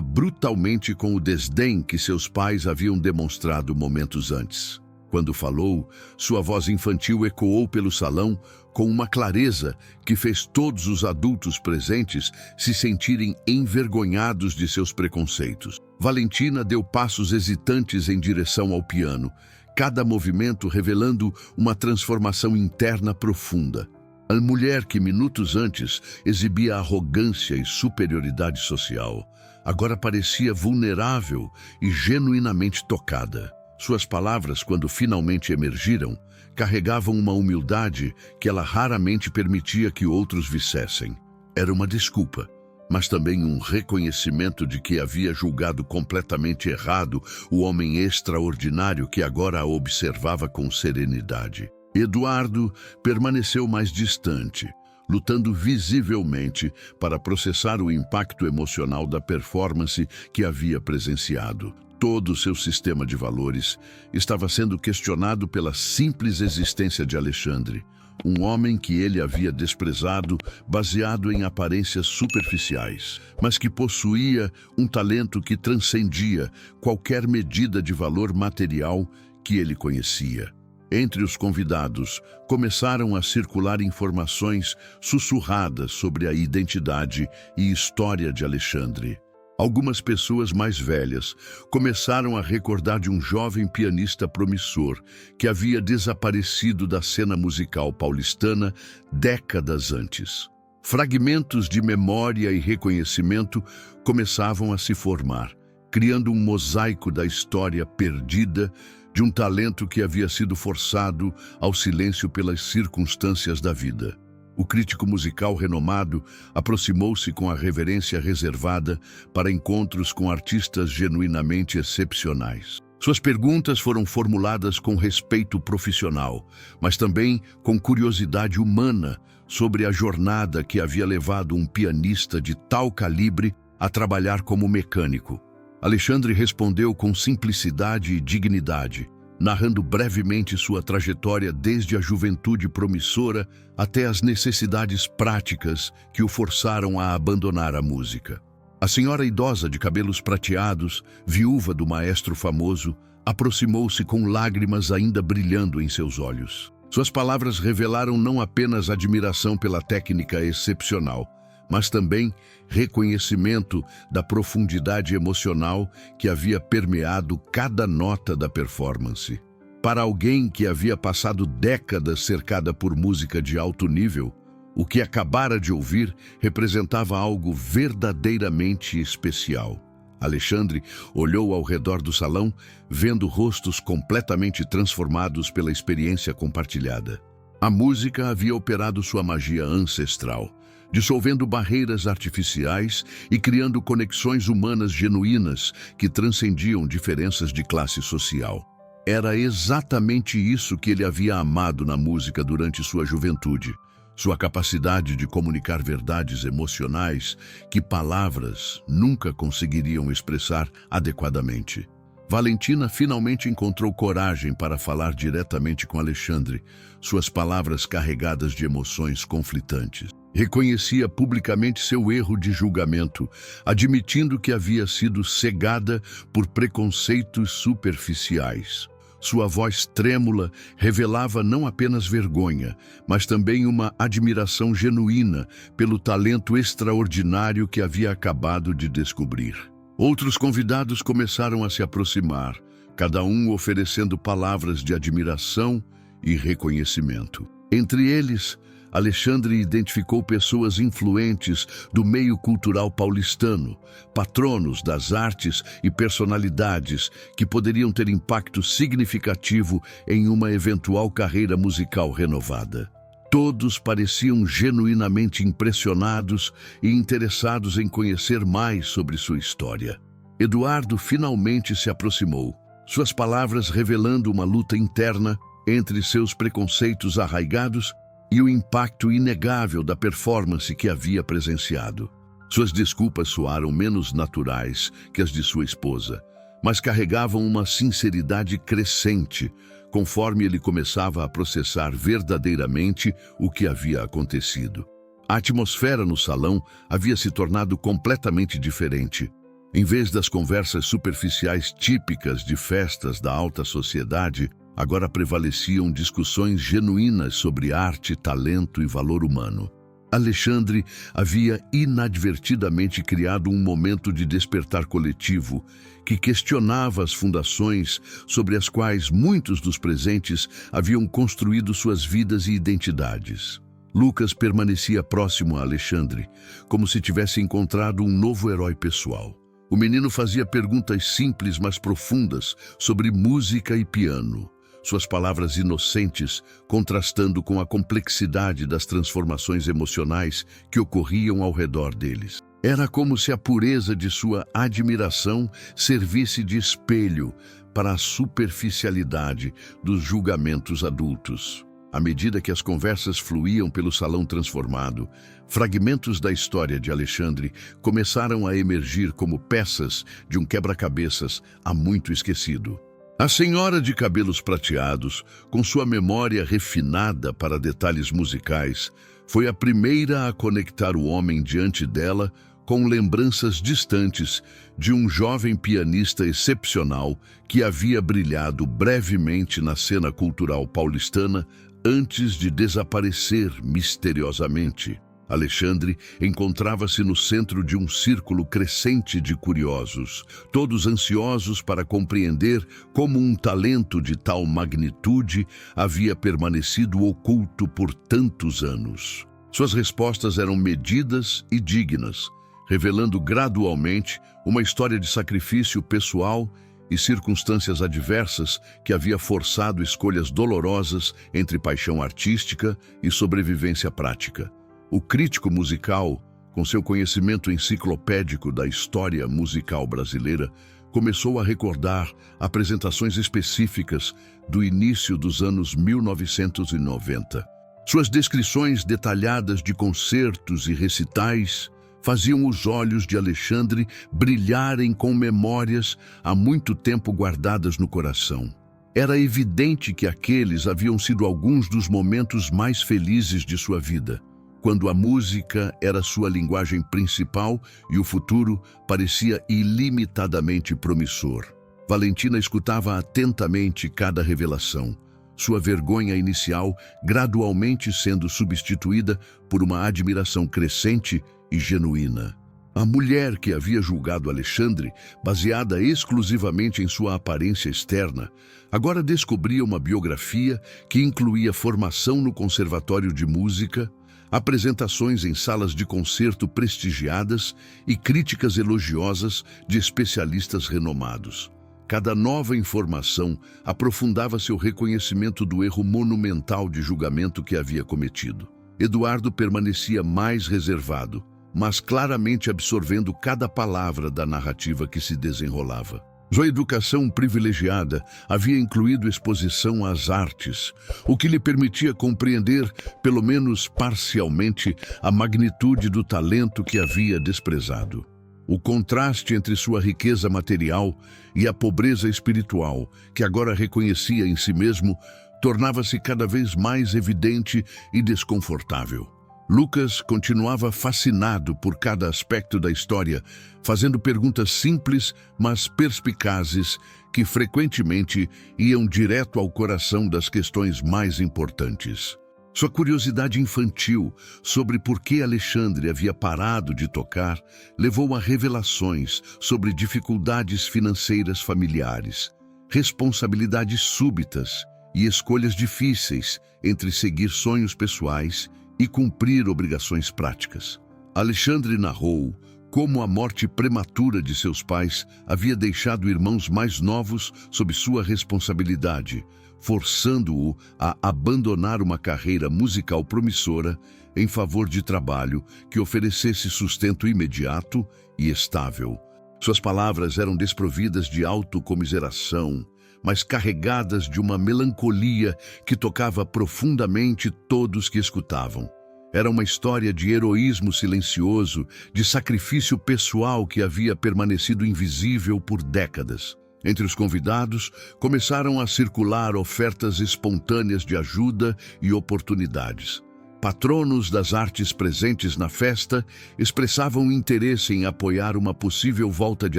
brutalmente com o desdém que seus pais haviam demonstrado momentos antes. Quando falou, sua voz infantil ecoou pelo salão com uma clareza que fez todos os adultos presentes se sentirem envergonhados de seus preconceitos. Valentina deu passos hesitantes em direção ao piano, cada movimento revelando uma transformação interna profunda. A mulher que minutos antes exibia arrogância e superioridade social, agora parecia vulnerável e genuinamente tocada. Suas palavras, quando finalmente emergiram, carregavam uma humildade que ela raramente permitia que outros vissessem. Era uma desculpa, mas também um reconhecimento de que havia julgado completamente errado o homem extraordinário que agora a observava com serenidade. Eduardo permaneceu mais distante, lutando visivelmente para processar o impacto emocional da performance que havia presenciado. Todo o seu sistema de valores estava sendo questionado pela simples existência de Alexandre, um homem que ele havia desprezado, baseado em aparências superficiais, mas que possuía um talento que transcendia qualquer medida de valor material que ele conhecia. Entre os convidados, começaram a circular informações sussurradas sobre a identidade e história de Alexandre. Algumas pessoas mais velhas começaram a recordar de um jovem pianista promissor que havia desaparecido da cena musical paulistana décadas antes. Fragmentos de memória e reconhecimento começavam a se formar, criando um mosaico da história perdida de um talento que havia sido forçado ao silêncio pelas circunstâncias da vida. O crítico musical renomado aproximou-se com a reverência reservada para encontros com artistas genuinamente excepcionais. Suas perguntas foram formuladas com respeito profissional, mas também com curiosidade humana sobre a jornada que havia levado um pianista de tal calibre a trabalhar como mecânico. Alexandre respondeu com simplicidade e dignidade, narrando brevemente sua trajetória desde a juventude promissora até as necessidades práticas que o forçaram a abandonar a música. A senhora idosa de cabelos prateados, viúva do maestro famoso, aproximou-se com lágrimas ainda brilhando em seus olhos. Suas palavras revelaram não apenas admiração pela técnica excepcional, mas também reconhecimento da profundidade emocional que havia permeado cada nota da performance. Para alguém que havia passado décadas cercada por música de alto nível, o que acabara de ouvir representava algo verdadeiramente especial. Alexandre olhou ao redor do salão, vendo rostos completamente transformados pela experiência compartilhada. A música havia operado sua magia ancestral, dissolvendo barreiras artificiais e criando conexões humanas genuínas que transcendiam diferenças de classe social. Era exatamente isso que ele havia amado na música durante sua juventude, sua capacidade de comunicar verdades emocionais que palavras nunca conseguiriam expressar adequadamente. Valentina finalmente encontrou coragem para falar diretamente com Alexandre, suas palavras carregadas de emoções conflitantes. Reconhecia publicamente seu erro de julgamento, admitindo que havia sido cegada por preconceitos superficiais. Sua voz trêmula revelava não apenas vergonha, mas também uma admiração genuína pelo talento extraordinário que havia acabado de descobrir. Outros convidados começaram a se aproximar, cada um oferecendo palavras de admiração e reconhecimento. Entre eles, Alexandre identificou pessoas influentes do meio cultural paulistano, patronos das artes e personalidades que poderiam ter impacto significativo em uma eventual carreira musical renovada. Todos pareciam genuinamente impressionados e interessados em conhecer mais sobre sua história. Eduardo finalmente se aproximou, suas palavras revelando uma luta interna entre seus preconceitos arraigados e o impacto inegável da performance que havia presenciado. Suas desculpas soaram menos naturais que as de sua esposa, mas carregavam uma sinceridade crescente, conforme ele começava a processar verdadeiramente o que havia acontecido. A atmosfera no salão havia se tornado completamente diferente. Em vez das conversas superficiais típicas de festas da alta sociedade, agora prevaleciam discussões genuínas sobre arte, talento e valor humano. Alexandre havia inadvertidamente criado um momento de despertar coletivo que questionava as fundações sobre as quais muitos dos presentes haviam construído suas vidas e identidades. Lucas permanecia próximo a Alexandre, como se tivesse encontrado um novo herói pessoal. O menino fazia perguntas simples, mas profundas sobre música e piano, suas palavras inocentes contrastando com a complexidade das transformações emocionais que ocorriam ao redor deles. Era como se a pureza de sua admiração servisse de espelho para a superficialidade dos julgamentos adultos. À medida que as conversas fluíam pelo salão transformado, fragmentos da história de Alexandre começaram a emergir como peças de um quebra-cabeças há muito esquecido. A senhora de cabelos prateados, com sua memória refinada para detalhes musicais, foi a primeira a conectar o homem diante dela com lembranças distantes de um jovem pianista excepcional que havia brilhado brevemente na cena cultural paulistana antes de desaparecer misteriosamente. Alexandre encontrava-se no centro de um círculo crescente de curiosos, todos ansiosos para compreender como um talento de tal magnitude havia permanecido oculto por tantos anos. Suas respostas eram medidas e dignas, revelando gradualmente uma história de sacrifício pessoal e circunstâncias adversas que havia forçado escolhas dolorosas entre paixão artística e sobrevivência prática. O crítico musical, com seu conhecimento enciclopédico da história musical brasileira, começou a recordar apresentações específicas do início dos anos 1990. Suas descrições detalhadas de concertos e recitais faziam os olhos de Alexandre brilharem com memórias há muito tempo guardadas no coração. Era evidente que aqueles haviam sido alguns dos momentos mais felizes de sua vida, quando a música era sua linguagem principal e o futuro parecia ilimitadamente promissor. Valentina escutava atentamente cada revelação, sua vergonha inicial gradualmente sendo substituída por uma admiração crescente e genuína. A mulher que havia julgado Alexandre, baseada exclusivamente em sua aparência externa, agora descobria uma biografia que incluía formação no Conservatório de Música, apresentações em salas de concerto prestigiadas e críticas elogiosas de especialistas renomados. Cada nova informação aprofundava seu reconhecimento do erro monumental de julgamento que havia cometido. Eduardo permanecia mais reservado, mas claramente absorvendo cada palavra da narrativa que se desenrolava. Sua educação privilegiada havia incluído exposição às artes, o que lhe permitia compreender, pelo menos parcialmente, a magnitude do talento que havia desprezado. O contraste entre sua riqueza material e a pobreza espiritual, que agora reconhecia em si mesmo, tornava-se cada vez mais evidente e desconfortável. Lucas continuava fascinado por cada aspecto da história, fazendo perguntas simples, mas perspicazes, que frequentemente iam direto ao coração das questões mais importantes. Sua curiosidade infantil sobre por que Alexandre havia parado de tocar levou a revelações sobre dificuldades financeiras familiares, responsabilidades súbitas e escolhas difíceis entre seguir sonhos pessoais e cumprir obrigações práticas. Alexandre narrou como a morte prematura de seus pais havia deixado irmãos mais novos sob sua responsabilidade, forçando-o a abandonar uma carreira musical promissora em favor de trabalho que oferecesse sustento imediato e estável. Suas palavras eram desprovidas de autocomiseração, mas carregadas de uma melancolia que tocava profundamente todos que escutavam. Era uma história de heroísmo silencioso, de sacrifício pessoal que havia permanecido invisível por décadas. Entre os convidados, começaram a circular ofertas espontâneas de ajuda e oportunidades. Patronos das artes presentes na festa expressavam interesse em apoiar uma possível volta de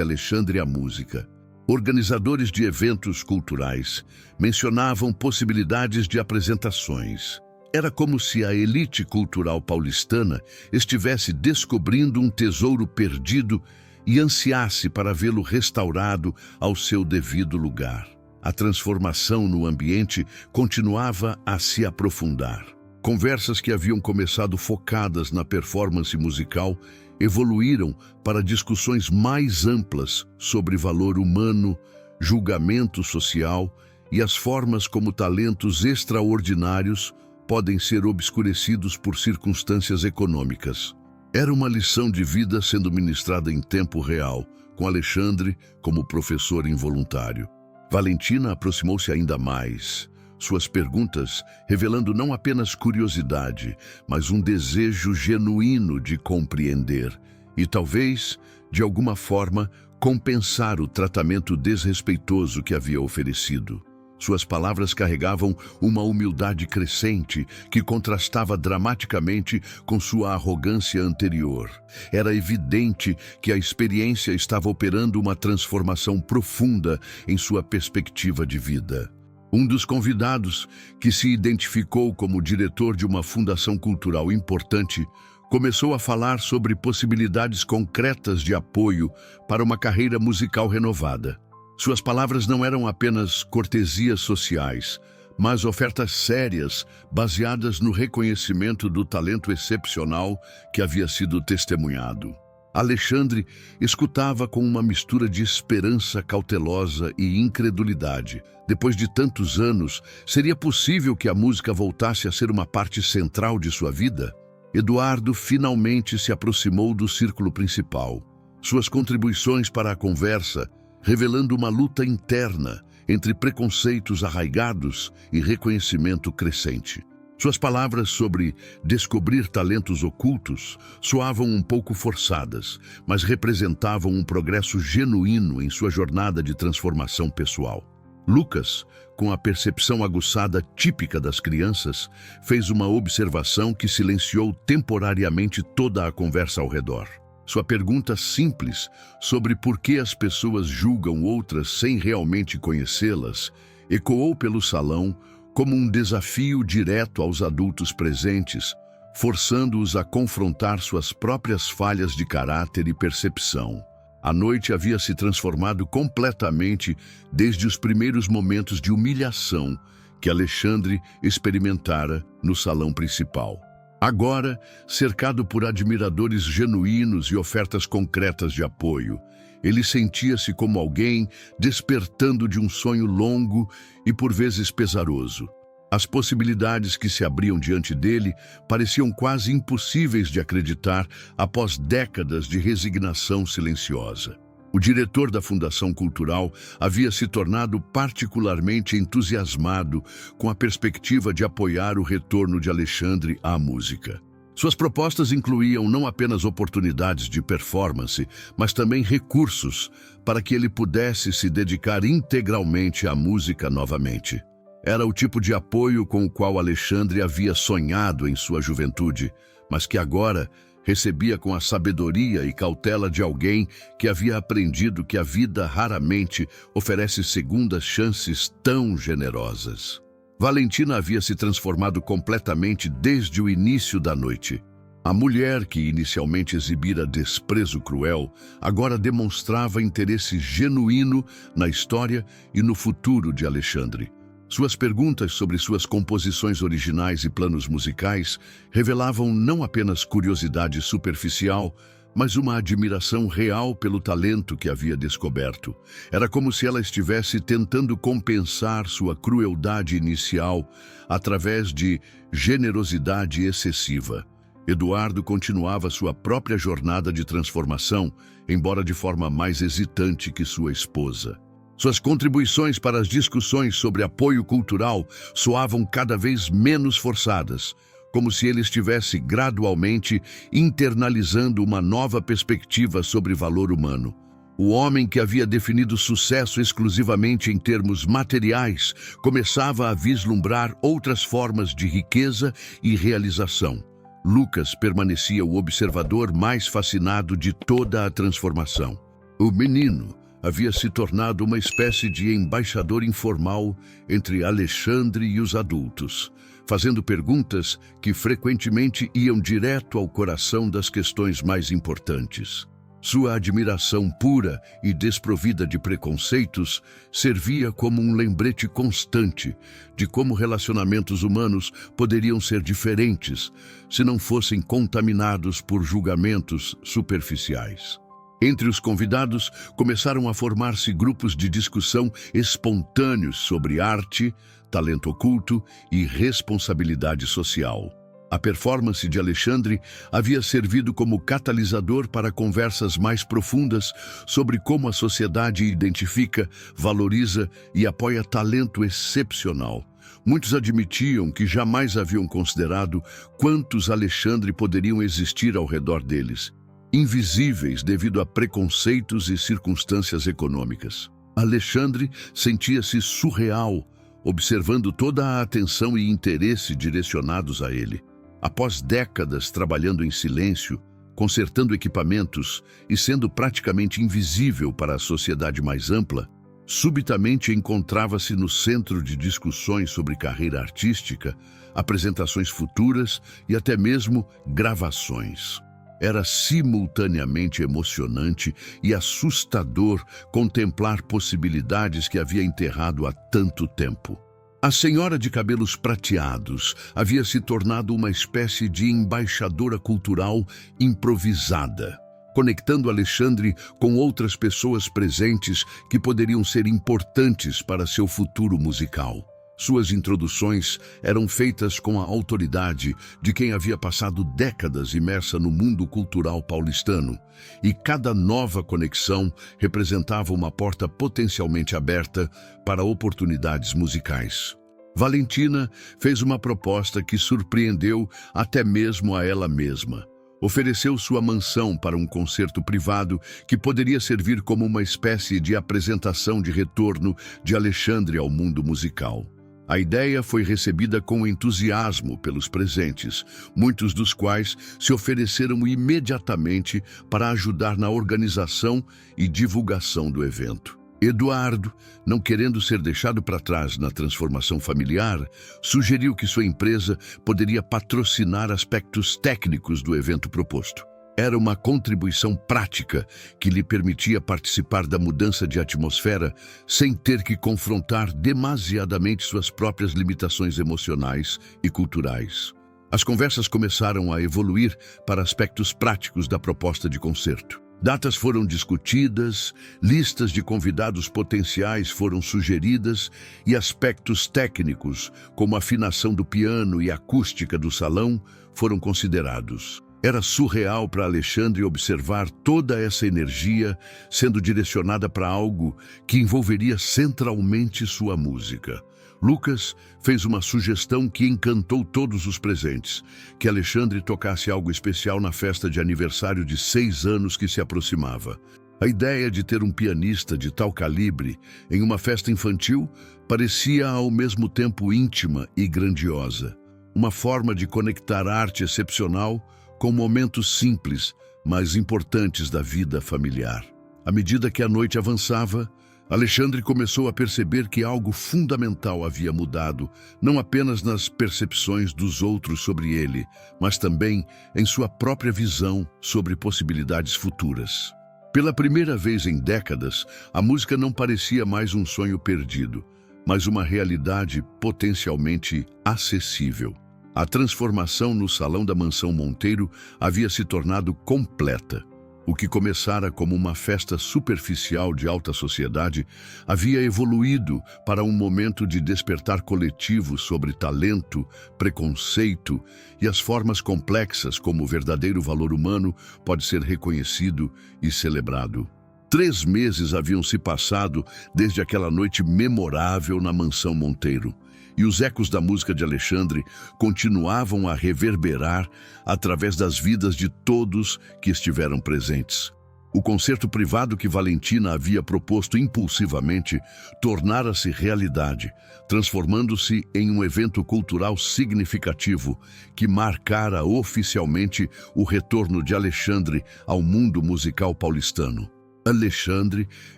Alexandre à música. Organizadores de eventos culturais mencionavam possibilidades de apresentações. Era como se a elite cultural paulistana estivesse descobrindo um tesouro perdido e ansiasse para vê-lo restaurado ao seu devido lugar. A transformação no ambiente continuava a se aprofundar. Conversas que haviam começado focadas na performance musical evoluíram para discussões mais amplas sobre valor humano, julgamento social e as formas como talentos extraordinários podem ser obscurecidos por circunstâncias econômicas. Era uma lição de vida sendo ministrada em tempo real, com Alexandre como professor involuntário. Valentina aproximou-se ainda mais, suas perguntas revelando não apenas curiosidade, mas um desejo genuíno de compreender e, talvez, de alguma forma, compensar o tratamento desrespeitoso que havia oferecido. Suas palavras carregavam uma humildade crescente que contrastava dramaticamente com sua arrogância anterior. Era evidente que a experiência estava operando uma transformação profunda em sua perspectiva de vida. Um dos convidados, que se identificou como diretor de uma fundação cultural importante, começou a falar sobre possibilidades concretas de apoio para uma carreira musical renovada. Suas palavras não eram apenas cortesias sociais, mas ofertas sérias, baseadas no reconhecimento do talento excepcional que havia sido testemunhado. Alexandre escutava com uma mistura de esperança cautelosa e incredulidade. Depois de tantos anos, seria possível que a música voltasse a ser uma parte central de sua vida? Eduardo finalmente se aproximou do círculo principal. Suas contribuições para a conversa, revelando uma luta interna entre preconceitos arraigados e reconhecimento crescente. Suas palavras sobre descobrir talentos ocultos soavam um pouco forçadas, mas representavam um progresso genuíno em sua jornada de transformação pessoal. Lucas, com a percepção aguçada típica das crianças, fez uma observação que silenciou temporariamente toda a conversa ao redor. Sua pergunta simples sobre por que as pessoas julgam outras sem realmente conhecê-las ecoou pelo salão como um desafio direto aos adultos presentes, forçando-os a confrontar suas próprias falhas de caráter e percepção. A noite havia se transformado completamente desde os primeiros momentos de humilhação que Alexandre experimentara no salão principal. Agora, cercado por admiradores genuínos e ofertas concretas de apoio, ele sentia-se como alguém despertando de um sonho longo e por vezes pesaroso. As possibilidades que se abriam diante dele pareciam quase impossíveis de acreditar após décadas de resignação silenciosa. O diretor da Fundação Cultural havia se tornado particularmente entusiasmado com a perspectiva de apoiar o retorno de Alexandre à música. Suas propostas incluíam não apenas oportunidades de performance, mas também recursos para que ele pudesse se dedicar integralmente à música novamente. Era o tipo de apoio com o qual Alexandre havia sonhado em sua juventude, mas que agora recebia com a sabedoria e cautela de alguém que havia aprendido que a vida raramente oferece segundas chances tão generosas. Valentina havia se transformado completamente desde o início da noite. A mulher que inicialmente exibira desprezo cruel, agora demonstrava interesse genuíno na história e no futuro de Alexandre. Suas perguntas sobre suas composições originais e planos musicais revelavam não apenas curiosidade superficial, mas uma admiração real pelo talento que havia descoberto. Era como se ela estivesse tentando compensar sua crueldade inicial através de generosidade excessiva. Eduardo continuava sua própria jornada de transformação, embora de forma mais hesitante que sua esposa. Suas contribuições para as discussões sobre apoio cultural soavam cada vez menos forçadas, como se ele estivesse gradualmente internalizando uma nova perspectiva sobre valor humano. O homem que havia definido sucesso exclusivamente em termos materiais começava a vislumbrar outras formas de riqueza e realização. Lucas permanecia o observador mais fascinado de toda a transformação. O menino havia se tornado uma espécie de embaixador informal entre Alexandre e os adultos, fazendo perguntas que frequentemente iam direto ao coração das questões mais importantes. Sua admiração pura e desprovida de preconceitos servia como um lembrete constante de como relacionamentos humanos poderiam ser diferentes se não fossem contaminados por julgamentos superficiais. Entre os convidados, começaram a formar-se grupos de discussão espontâneos sobre arte, talento oculto e responsabilidade social. A performance de Alexandre havia servido como catalisador para conversas mais profundas sobre como a sociedade identifica, valoriza e apoia talento excepcional. Muitos admitiam que jamais haviam considerado quantos Alexandre poderiam existir ao redor deles. invisíveis devido a preconceitos e circunstâncias econômicas. Alexandre sentia-se surreal, observando toda a atenção e interesse direcionados a ele. Após décadas trabalhando em silêncio, consertando equipamentos e sendo praticamente invisível para a sociedade mais ampla, subitamente encontrava-se no centro de discussões sobre carreira artística, apresentações futuras e até mesmo gravações. Era simultaneamente emocionante e assustador contemplar possibilidades que havia enterrado há tanto tempo. A senhora de cabelos prateados havia se tornado uma espécie de embaixadora cultural improvisada, conectando Alexandre com outras pessoas presentes que poderiam ser importantes para seu futuro musical. Suas introduções eram feitas com a autoridade de quem havia passado décadas imersa no mundo cultural paulistano, e cada nova conexão representava uma porta potencialmente aberta para oportunidades musicais. Valentina fez uma proposta que surpreendeu até mesmo a ela mesma. Ofereceu sua mansão para um concerto privado que poderia servir como uma espécie de apresentação de retorno de Alexandre ao mundo musical. A ideia foi recebida com entusiasmo pelos presentes, muitos dos quais se ofereceram imediatamente para ajudar na organização e divulgação do evento. Eduardo, não querendo ser deixado para trás na transformação familiar, sugeriu que sua empresa poderia patrocinar aspectos técnicos do evento proposto. Era uma contribuição prática que lhe permitia participar da mudança de atmosfera sem ter que confrontar demasiadamente suas próprias limitações emocionais e culturais. As conversas começaram a evoluir para aspectos práticos da proposta de concerto. Datas foram discutidas, listas de convidados potenciais foram sugeridas e aspectos técnicos, como a afinação do piano e a acústica do salão, foram considerados. Era surreal para Alexandre observar toda essa energia sendo direcionada para algo que envolveria centralmente sua música. Lucas fez uma sugestão que encantou todos os presentes, que Alexandre tocasse algo especial na festa de aniversário de 6 anos que se aproximava. A ideia de ter um pianista de tal calibre em uma festa infantil parecia ao mesmo tempo íntima e grandiosa. Uma forma de conectar arte excepcional com momentos simples, mas importantes da vida familiar. À medida que a noite avançava, Alexandre começou a perceber que algo fundamental havia mudado, não apenas nas percepções dos outros sobre ele, mas também em sua própria visão sobre possibilidades futuras. Pela primeira vez em décadas, a música não parecia mais um sonho perdido, mas uma realidade potencialmente acessível. A transformação no salão da Mansão Monteiro havia se tornado completa. O que começara como uma festa superficial de alta sociedade havia evoluído para um momento de despertar coletivo sobre talento, preconceito e as formas complexas como o verdadeiro valor humano pode ser reconhecido e celebrado. 3 meses haviam se passado desde aquela noite memorável na Mansão Monteiro. E os ecos da música de Alexandre continuavam a reverberar através das vidas de todos que estiveram presentes. O concerto privado que Valentina havia proposto impulsivamente tornara-se realidade, transformando-se em um evento cultural significativo que marcara oficialmente o retorno de Alexandre ao mundo musical paulistano. Alexandre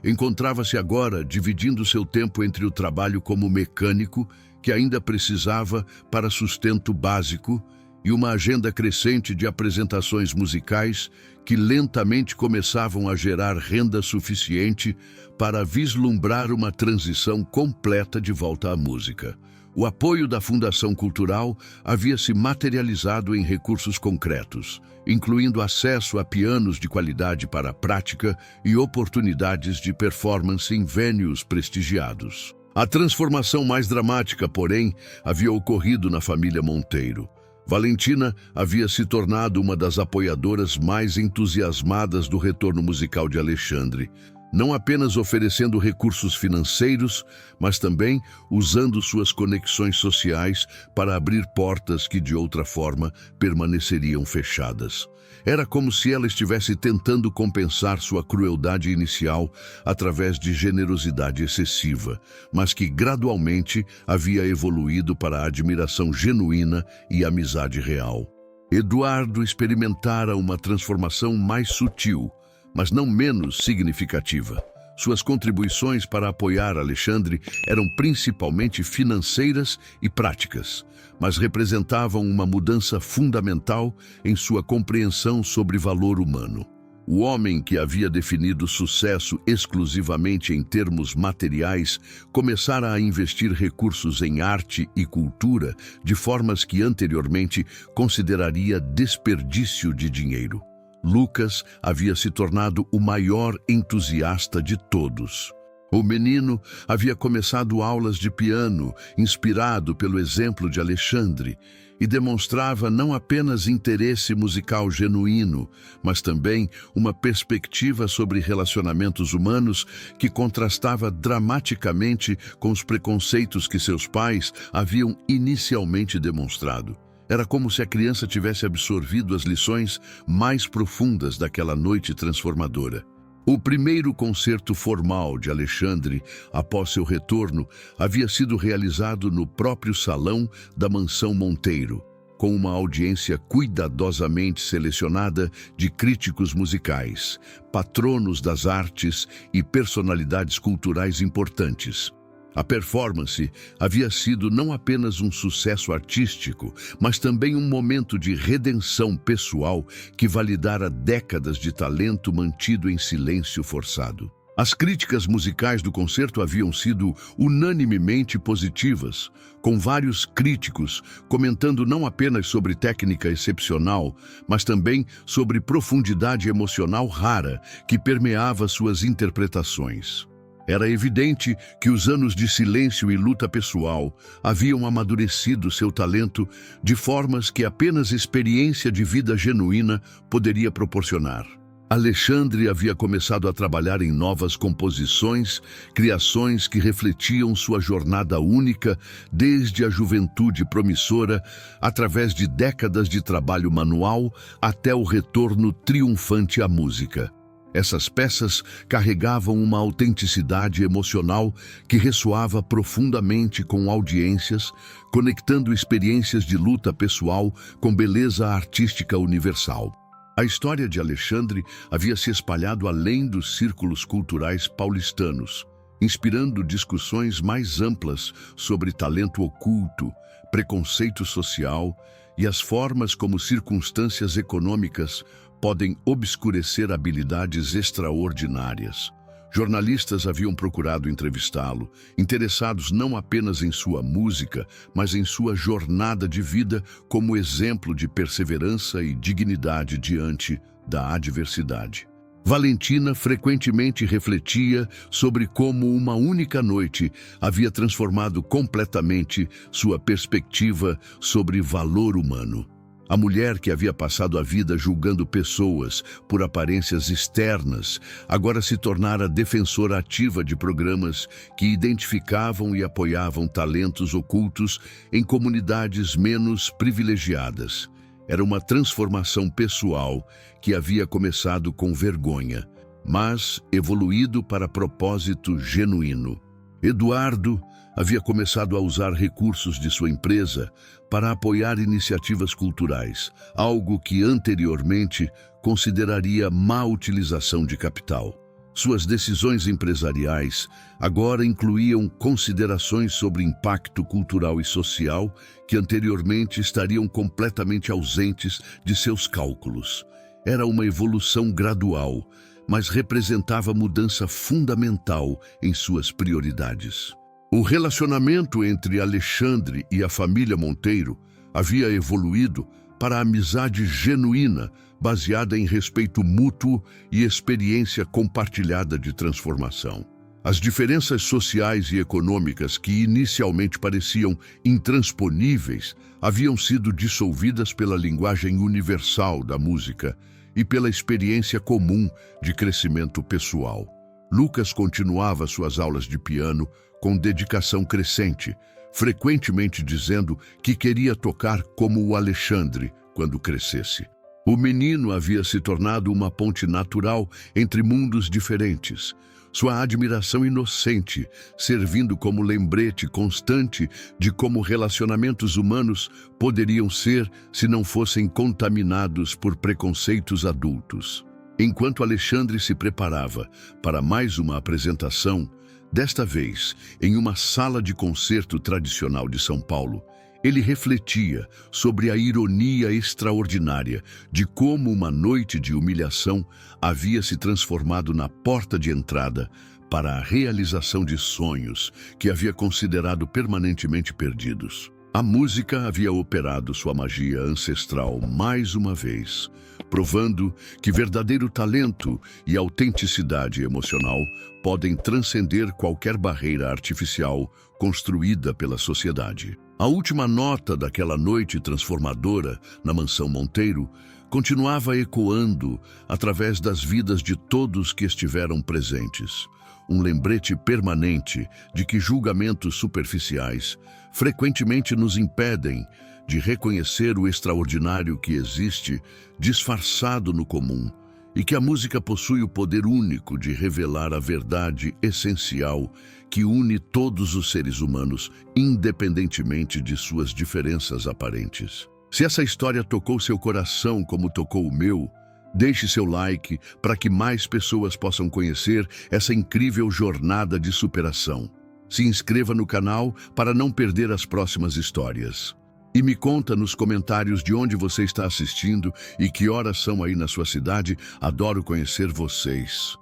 encontrava-se agora dividindo seu tempo entre o trabalho como mecânico, que ainda precisava para sustento básico, e uma agenda crescente de apresentações musicais que lentamente começavam a gerar renda suficiente para vislumbrar uma transição completa de volta à música. O apoio da Fundação Cultural havia se materializado em recursos concretos, incluindo acesso a pianos de qualidade para a prática e oportunidades de performance em venues prestigiados. A transformação mais dramática, porém, havia ocorrido na família Monteiro. Valentina havia se tornado uma das apoiadoras mais entusiasmadas do retorno musical de Alexandre. não apenas oferecendo recursos financeiros, mas também usando suas conexões sociais para abrir portas que de outra forma permaneceriam fechadas. Era como se ela estivesse tentando compensar sua crueldade inicial através de generosidade excessiva, mas que gradualmente havia evoluído para a admiração genuína e amizade real. Eduardo experimentara uma transformação mais sutil, mas não menos significativa. Suas contribuições para apoiar Alexandre eram principalmente financeiras e práticas, mas representavam uma mudança fundamental em sua compreensão sobre valor humano. O homem que havia definido sucesso exclusivamente em termos materiais começara a investir recursos em arte e cultura de formas que anteriormente consideraria desperdício de dinheiro. Lucas havia se tornado o maior entusiasta de todos. O menino havia começado aulas de piano, inspirado pelo exemplo de Alexandre, e demonstrava não apenas interesse musical genuíno, mas também uma perspectiva sobre relacionamentos humanos que contrastava dramaticamente com os preconceitos que seus pais haviam inicialmente demonstrado. Era como se a criança tivesse absorvido as lições mais profundas daquela noite transformadora. O primeiro concerto formal de Alexandre, após seu retorno, havia sido realizado no próprio salão da Mansão Monteiro, com uma audiência cuidadosamente selecionada de críticos musicais, patronos das artes e personalidades culturais importantes. A performance havia sido não apenas um sucesso artístico, mas também um momento de redenção pessoal que validara décadas de talento mantido em silêncio forçado. As críticas musicais do concerto haviam sido unanimemente positivas, com vários críticos comentando não apenas sobre técnica excepcional, mas também sobre profundidade emocional rara que permeava suas interpretações. Era evidente que os anos de silêncio e luta pessoal haviam amadurecido seu talento de formas que apenas experiência de vida genuína poderia proporcionar. Alexandre havia começado a trabalhar em novas composições, criações que refletiam sua jornada única desde a juventude promissora, através de décadas de trabalho manual até o retorno triunfante à música. Essas peças carregavam uma autenticidade emocional que ressoava profundamente com audiências, conectando experiências de luta pessoal com beleza artística universal. A história de Alexandre havia se espalhado além dos círculos culturais paulistanos, inspirando discussões mais amplas sobre talento oculto, preconceito social e as formas como circunstâncias econômicas podem obscurecer habilidades extraordinárias. Jornalistas haviam procurado entrevistá-lo, interessados não apenas em sua música, mas em sua jornada de vida como exemplo de perseverança e dignidade diante da adversidade. Valentina frequentemente refletia sobre como uma única noite havia transformado completamente sua perspectiva sobre valor humano. A mulher que havia passado a vida julgando pessoas por aparências externas, agora se tornara defensora ativa de programas que identificavam e apoiavam talentos ocultos em comunidades menos privilegiadas. Era uma transformação pessoal que havia começado com vergonha, mas evoluído para propósito genuíno. Eduardo havia começado a usar recursos de sua empresa para apoiar iniciativas culturais, algo que anteriormente consideraria má utilização de capital. Suas decisões empresariais agora incluíam considerações sobre impacto cultural e social que anteriormente estariam completamente ausentes de seus cálculos. Era uma evolução gradual, mas representava mudança fundamental em suas prioridades. O relacionamento entre Alexandre e a família Monteiro havia evoluído para a amizade genuína, baseada em respeito mútuo e experiência compartilhada de transformação. As diferenças sociais e econômicas que inicialmente pareciam intransponíveis haviam sido dissolvidas pela linguagem universal da música e pela experiência comum de crescimento pessoal. Lucas continuava suas aulas de piano com dedicação crescente, frequentemente dizendo que queria tocar como o Alexandre quando crescesse. O menino havia se tornado uma ponte natural entre mundos diferentes, sua admiração inocente servindo como lembrete constante de como relacionamentos humanos poderiam ser se não fossem contaminados por preconceitos adultos. Enquanto Alexandre se preparava para mais uma apresentação, desta vez em uma sala de concerto tradicional de São Paulo, ele refletia sobre a ironia extraordinária de como uma noite de humilhação havia se transformado na porta de entrada para a realização de sonhos que havia considerado permanentemente perdidos. A música havia operado sua magia ancestral mais uma vez, provando que verdadeiro talento e autenticidade emocional podem transcender qualquer barreira artificial construída pela sociedade. A última nota daquela noite transformadora na Mansão Monteiro continuava ecoando através das vidas de todos que estiveram presentes. Um lembrete permanente de que julgamentos superficiais frequentemente nos impedem de reconhecer o extraordinário que existe disfarçado no comum e que a música possui o poder único de revelar a verdade essencial que une todos os seres humanos, independentemente de suas diferenças aparentes. Se essa história tocou seu coração como tocou o meu, deixe seu like para que mais pessoas possam conhecer essa incrível jornada de superação. Se inscreva no canal para não perder as próximas histórias. E me conta nos comentários de onde você está assistindo e que horas são aí na sua cidade. Adoro conhecer vocês.